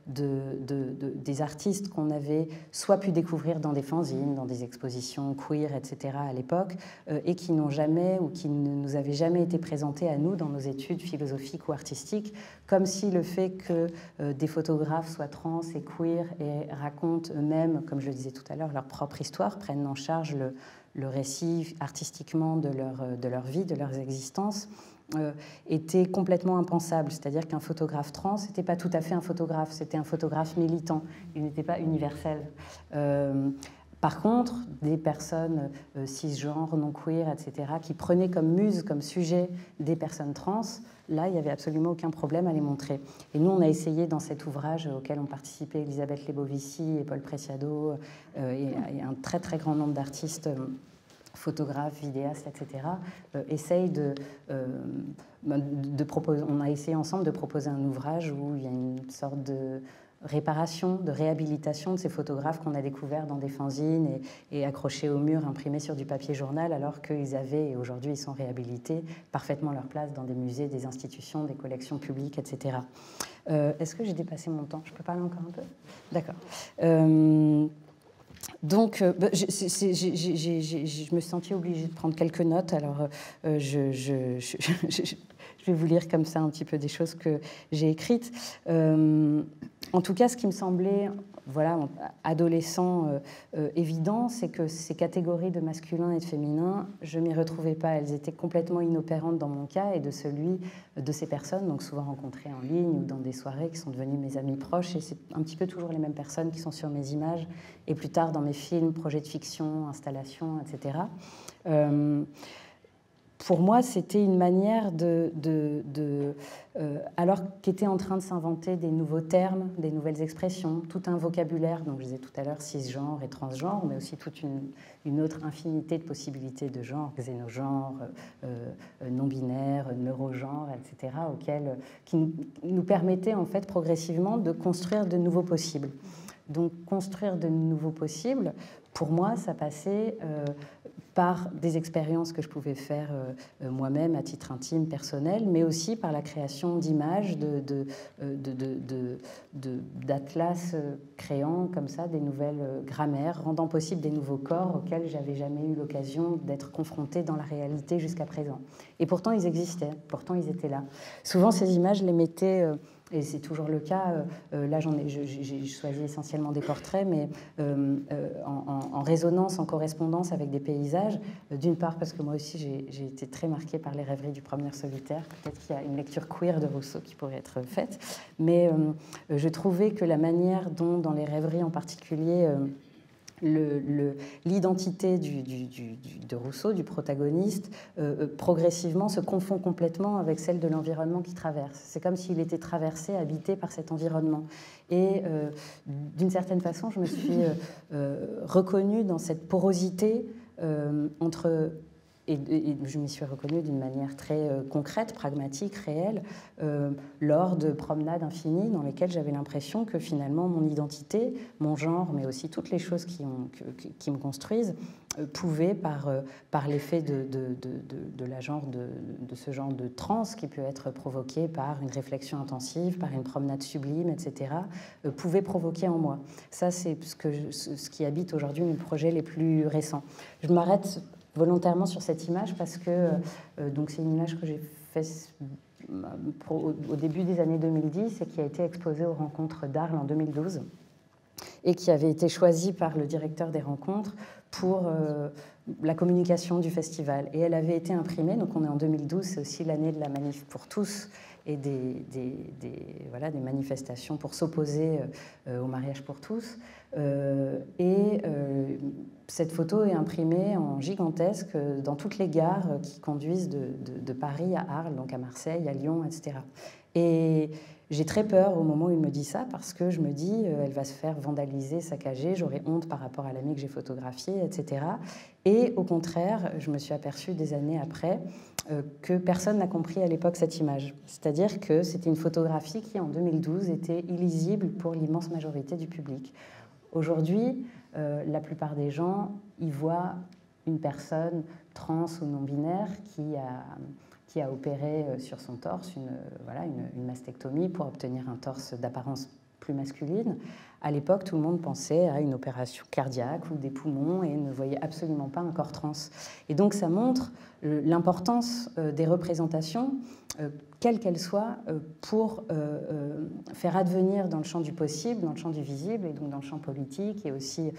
des artistes qu'on avait soit pu découvrir dans des fanzines, dans des expositions queer, etc. à l'époque, et qui n'ont jamais ou qui ne nous avaient jamais été présentés à nous dans nos études philosophiques ou artistiques, comme si le fait que des photographes soient trans et queer et racontent eux-mêmes, comme je le disais tout à l'heure, leur propre histoire, prennent en charge le récit artistiquement de leur vie, de leurs existences, était complètement impensable. C'est-à-dire qu'un photographe trans n'était pas tout à fait un photographe, c'était un photographe militant, il n'était pas universel. Par contre, des personnes cisgenres, non queer, etc., qui prenaient comme muse, comme sujet des personnes trans, là, il n'y avait absolument aucun problème à les montrer. Et nous, on a essayé dans cet ouvrage auquel ont participé Elisabeth Lebovici et Paul Preciado, et un très très grand nombre d'artistes, photographes, vidéastes, etc., on a essayé ensemble de proposer un ouvrage où il y a une sorte réparation, de réhabilitation de ces photographes qu'on a découverts dans des fanzines et accrochés au mur, imprimés sur du papier journal, alors qu'ils avaient, et aujourd'hui ils sont réhabilités, parfaitement leur place dans des musées, des institutions, des collections publiques, etc. Est-ce que j'ai dépassé mon temps? Je peux parler encore un peu? D'accord. Donc, je me suis sentie obligée de prendre quelques notes. Alors, je vais vous lire comme ça un petit peu des choses que j'ai écrites. En tout cas, ce qui me semblait, voilà, adolescent évident, c'est que ces catégories de masculin et de féminin, je ne m'y retrouvais pas. Elles étaient complètement inopérantes dans mon cas et de celui de ces personnes, donc souvent rencontrées en ligne ou dans des soirées qui sont devenues mes amis proches. Et c'est un petit peu toujours les mêmes personnes qui sont sur mes images et plus tard dans mes films, projets de fiction, installations, etc. Pour moi, c'était une manière alors qu'étaient en train de s'inventer des nouveaux termes, des nouvelles expressions, tout un vocabulaire, donc je disais tout à l'heure cisgenre et transgenre, mais aussi toute une autre infinité de possibilités de genre, xénogenre, non-binaire, neurogenre, etc., qui nous permettaient en fait progressivement de construire de nouveaux possibles. Donc construire de nouveaux possibles, pour moi, ça passait par des expériences que je pouvais faire moi-même à titre intime, personnel, mais aussi par la création d'images, d'atlas créant comme ça des nouvelles grammaires, rendant possible des nouveaux corps auxquels j'avais jamais eu l'occasion d'être confrontée dans la réalité jusqu'à présent. Et pourtant, ils existaient, pourtant, ils étaient là. Souvent, ces images, je les mettais... et c'est toujours le cas, là j'ai choisi essentiellement des portraits, mais en résonance, en correspondance avec des paysages, d'une part parce que moi aussi j'ai été très marquée par les rêveries du promeneur solitaire, peut-être qu'il y a une lecture queer de Rousseau qui pourrait être faite, mais je trouvais que la manière dont, dans les rêveries en particulier, l'identité de Rousseau, du protagoniste, progressivement se confond complètement avec celle de l'environnement qu'il traverse. C'est comme s'il était traversé, habité par cet environnement. Et d'une certaine façon, je me suis reconnue dans cette porosité entre... Et je m'y suis reconnue d'une manière très concrète, pragmatique, réelle, lors de promenades infinies dans lesquelles j'avais l'impression que finalement mon identité, mon genre, mais aussi toutes les choses qui me construisent, pouvaient, par l'effet de ce genre de transe qui peut être provoqué par une réflexion intensive, par une promenade sublime, etc., pouvaient provoquer en moi. Ça, c'est ce qui habite aujourd'hui mes projets les plus récents. Je m'arrête volontairement sur cette image parce que donc c'est une image que j'ai faite au début des années 2010 et qui a été exposée aux rencontres d'Arles en 2012 et qui avait été choisie par le directeur des rencontres pour la communication du festival. Et elle avait été imprimée, donc on est en 2012, c'est aussi l'année de la manif pour tous et des manifestations pour s'opposer au mariage pour tous. Cette photo est imprimée en gigantesque dans toutes les gares qui conduisent de Paris à Arles, donc à Marseille, à Lyon, etc. Et j'ai très peur au moment où il me dit ça, parce que je me dis, elle va se faire vandaliser, saccager, j'aurai honte par rapport à l'ami que j'ai photographié, etc. Et au contraire, je me suis aperçue des années après que personne n'a compris à l'époque cette image. C'est-à-dire que c'était une photographie qui, en 2012, était illisible pour l'immense majorité du public. Aujourd'hui, la plupart des gens y voient une personne trans ou non-binaire qui a opéré sur son torse une mastectomie pour obtenir un torse d'apparence plus masculine. À l'époque, tout le monde pensait à une opération cardiaque ou des poumons et ne voyait absolument pas un corps trans. Et donc ça montre l'importance des représentations, quelles qu'elles soient, pour faire advenir dans le champ du possible, dans le champ du visible et donc dans le champ politique et aussi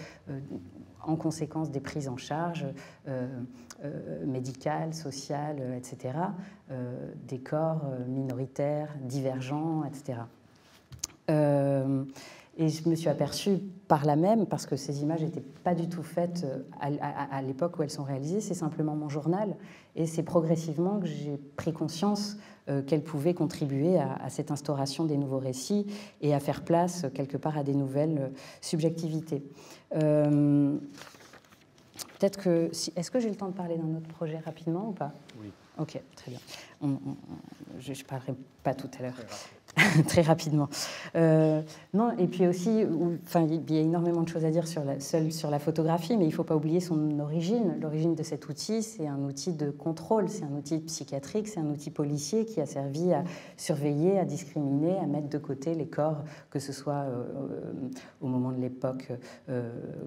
en conséquence des prises en charge médicales, sociales, etc., des corps minoritaires, divergents, etc. Et je me suis aperçue par là même, parce que ces images n'étaient pas du tout faites à l'époque où elles sont réalisées, c'est simplement mon journal, et c'est progressivement que j'ai pris conscience qu'elles pouvaient contribuer à cette instauration des nouveaux récits et à faire place quelque part à des nouvelles subjectivités. Peut-être que... Est-ce que j'ai le temps de parler d'un autre projet rapidement ou pas ? Oui. Ok, très bien. Je ne parlerai pas tout à l'heure. Très rapidement. Non, et puis aussi, il y a énormément de choses à dire sur la photographie, mais il ne faut pas oublier son origine. L'origine de cet outil, c'est un outil de contrôle, c'est un outil psychiatrique, c'est un outil policier qui a servi à surveiller, à discriminer, à mettre de côté les corps, que ce soit au moment de l'époque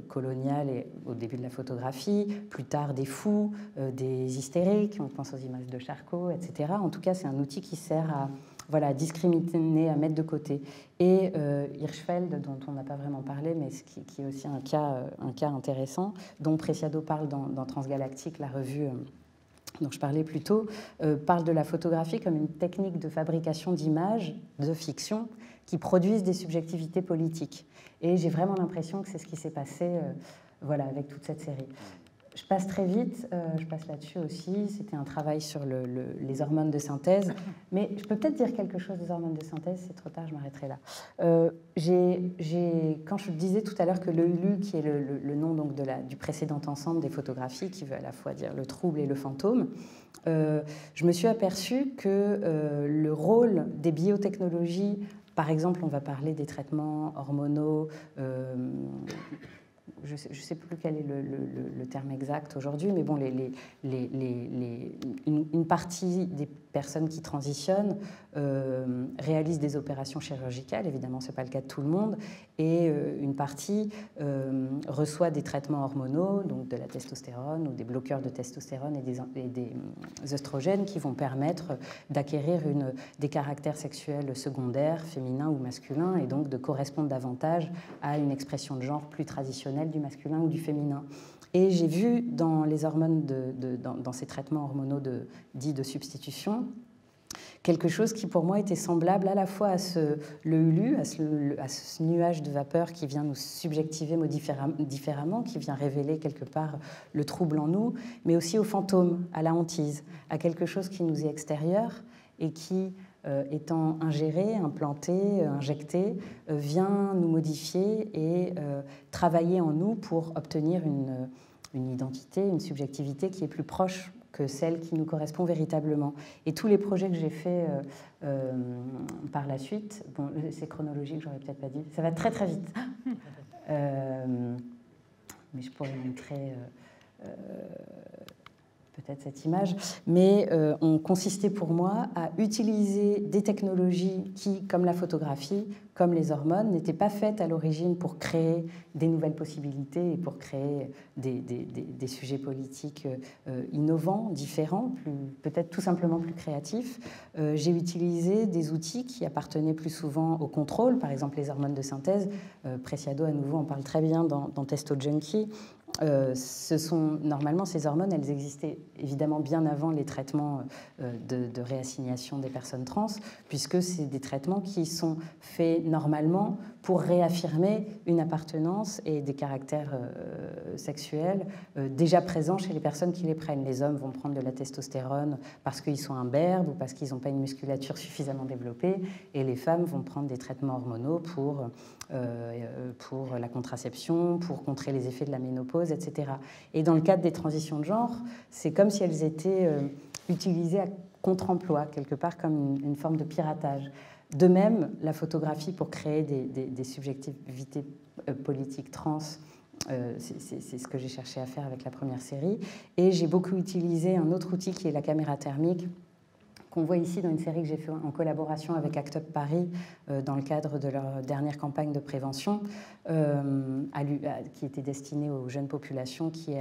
coloniale et au début de la photographie, plus tard des fous, des hystériques, on pense aux images de Charcot, etc. En tout cas, c'est un outil qui sert à discriminer, à mettre de côté. Et Hirschfeld, dont on n'a pas vraiment parlé, mais qui est aussi un cas intéressant, dont Preciado parle dans Transgalactique, la revue dont je parlais plus tôt, parle de la photographie comme une technique de fabrication d'images, de fiction, qui produisent des subjectivités politiques. Et j'ai vraiment l'impression que c'est ce qui s'est passé avec toute cette série. Je passe très vite, je passe là-dessus aussi. C'était un travail sur les hormones de synthèse. Mais je peux peut-être dire quelque chose des hormones de synthèse, c'est trop tard, je m'arrêterai là. Quand je disais tout à l'heure que l'EULU, qui est le nom donc du précédent ensemble des photographies, qui veut à la fois dire le trouble et le fantôme, je me suis aperçue que le rôle des biotechnologies, par exemple, on va parler des traitements hormonaux, je ne sais plus quel est le terme exact aujourd'hui, mais bon, une partie des personnes qui transitionnent réalisent des opérations chirurgicales, évidemment ce n'est pas le cas de tout le monde, et une partie reçoit des traitements hormonaux, donc de la testostérone ou des bloqueurs de testostérone et des œstrogènes qui vont permettre d'acquérir des caractères sexuels secondaires, féminins ou masculins, et donc de correspondre davantage à une expression de genre plus traditionnelle du masculin ou du féminin. Et j'ai vu dans les hormones, dans ces traitements hormonaux dits de substitution, quelque chose qui pour moi était semblable à la fois à le HULU, à ce nuage de vapeur qui vient nous subjectiver différemment, qui vient révéler quelque part le trouble en nous, mais aussi au fantôme, à la hantise, à quelque chose qui nous est extérieur et qui, étant ingéré, implanté, injecté, vient nous modifier et travailler en nous pour obtenir une identité, une subjectivité qui est plus proche que celle qui nous correspond véritablement. Et tous les projets que j'ai faits par la suite, bon, c'est chronologique, j'aurais peut-être pas dit, ça va très très vite, mais je pourrais montrer peut-être cette image, mais ont consisté pour moi à utiliser des technologies qui, comme la photographie, comme les hormones, n'étaient pas faites à l'origine pour créer des nouvelles possibilités et pour créer des sujets politiques innovants, différents, peut-être tout simplement plus créatifs. J'ai utilisé des outils qui appartenaient plus souvent au contrôle, par exemple les hormones de synthèse. Preciado, à nouveau, en parle très bien dans Testo Junkie. Normalement, ces hormones, elles existaient évidemment bien avant les traitements de réassignation des personnes trans, puisque c'est des traitements qui sont faits normalement pour réaffirmer une appartenance et des caractères sexuels déjà présents chez les personnes qui les prennent. Les hommes vont prendre de la testostérone parce qu'ils sont imberbes ou parce qu'ils n'ont pas une musculature suffisamment développée, et les femmes vont prendre des traitements hormonaux pour la contraception, pour contrer les effets de la ménopause, etc. Et dans le cadre des transitions de genre, c'est comme si elles étaient utilisées à contre-emploi, quelque part comme une forme de piratage. De même, la photographie pour créer des subjectivités politiques trans, c'est ce que j'ai cherché à faire avec la première série. Et j'ai beaucoup utilisé un autre outil qui est la caméra thermique, qu'on voit ici dans une série que j'ai faite en collaboration avec ACT UP Paris dans le cadre de leur dernière campagne de prévention qui était destinée aux jeunes populations qui,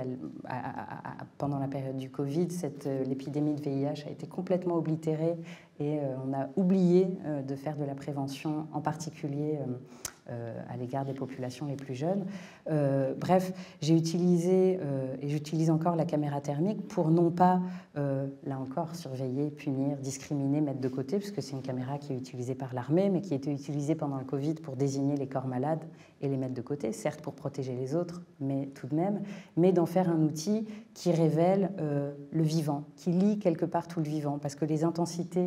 pendant la période du Covid, l'épidémie de VIH a été complètement oblitérée et on a oublié de faire de la prévention, en particulier à l'égard des populations les plus jeunes. Bref, j'ai utilisé et j'utilise encore la caméra thermique pour non pas, là encore, surveiller, punir, discriminer, mettre de côté, puisque c'est une caméra qui est utilisée par l'armée, mais qui a été utilisée pendant le Covid pour désigner les corps malades et les mettre de côté, certes pour protéger les autres, mais tout de même, mais d'en faire un outil qui révèle le vivant, qui lie quelque part tout le vivant, parce que les intensités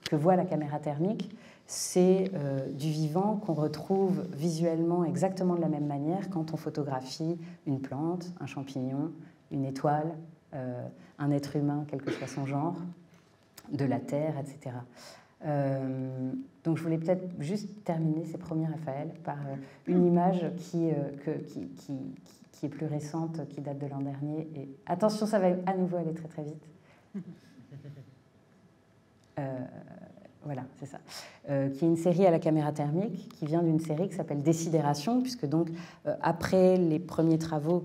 que voit la caméra thermique, c'est du vivant qu'on retrouve visuellement exactement de la même manière quand on photographie une plante, un champignon, une étoile, un être humain, quel que soit son genre, de la terre, etc. Donc je voulais peut-être juste terminer ces premiers, Raphaël, par une image qui est plus récente, qui date de l'an dernier. Et attention, ça va à nouveau aller très très vite. Voilà, c'est ça. Qui est une série à la caméra thermique, qui vient d'une série qui s'appelle Décidération, puisque donc après les premiers travaux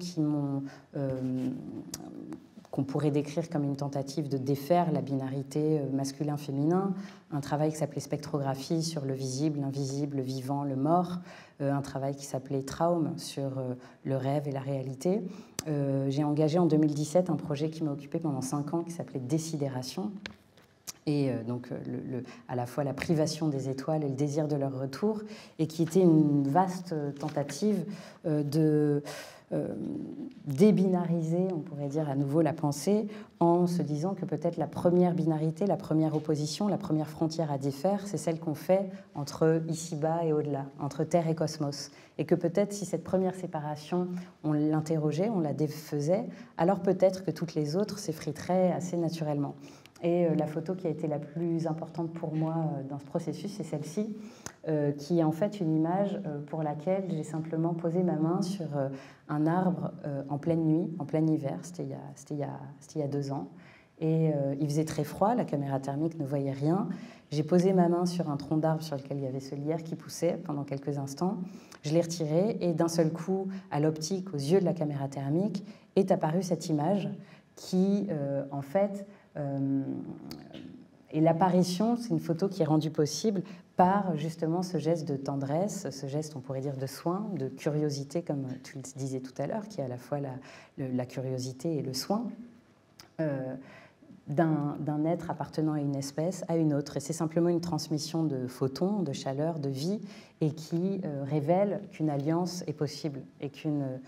qu'on pourrait décrire comme une tentative de défaire la binarité masculin-féminin, un travail qui s'appelait Spectrographie sur le visible, l'invisible, le vivant, le mort, un travail qui s'appelait Traum sur le rêve et la réalité. J'ai engagé en 2017 un projet qui m'a occupé pendant 5 ans qui s'appelait Décidération, et donc à la fois la privation des étoiles et le désir de leur retour, et qui était une vaste tentative de débinariser, on pourrait dire à nouveau, la pensée, en se disant que peut-être la première binarité, la première opposition, la première frontière à défaire, c'est celle qu'on fait entre ici-bas et au-delà, entre Terre et cosmos. Et que peut-être si cette première séparation, on l'interrogeait, on la défaisait, alors peut-être que toutes les autres s'effriteraient assez naturellement. Et la photo qui a été la plus importante pour moi dans ce processus, c'est celle-ci, qui est en fait une image pour laquelle j'ai simplement posé ma main sur un arbre en pleine nuit, en plein hiver, c'était il y a 2 ans. Et il faisait très froid, la caméra thermique ne voyait rien. J'ai posé ma main sur un tronc d'arbre sur lequel il y avait ce lierre qui poussait pendant quelques instants. Je l'ai retiré et d'un seul coup, à l'optique, aux yeux de la caméra thermique, est apparue cette image qui, en fait, et l'apparition, c'est une photo qui est rendue possible par justement ce geste de tendresse, ce geste, on pourrait dire, de soin, de curiosité, comme tu le disais tout à l'heure, qui est à la fois la curiosité et le soin, d'un être appartenant à une espèce à une autre. Et c'est simplement une transmission de photons, de chaleur, de vie, et qui révèle qu'une alliance est possible et qu'un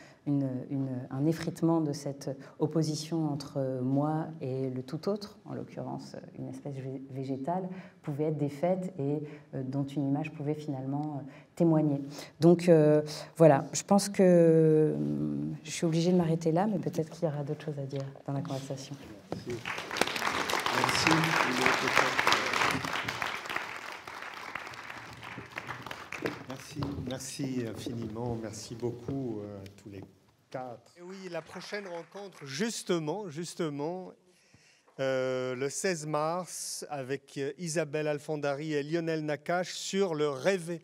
effritement de cette opposition entre moi et le tout autre, en l'occurrence une espèce végétale, pouvait être défaite et dont une image pouvait finalement témoigner. Donc voilà, je pense que je suis obligée de m'arrêter là, mais peut-être qu'il y aura d'autres choses à dire dans la conversation. Merci. Merci infiniment, merci beaucoup à tous les 4. Et oui, la prochaine rencontre, justement, le 16 mars, avec Isabelle Alfandari et Lionel Nakache sur le rêver.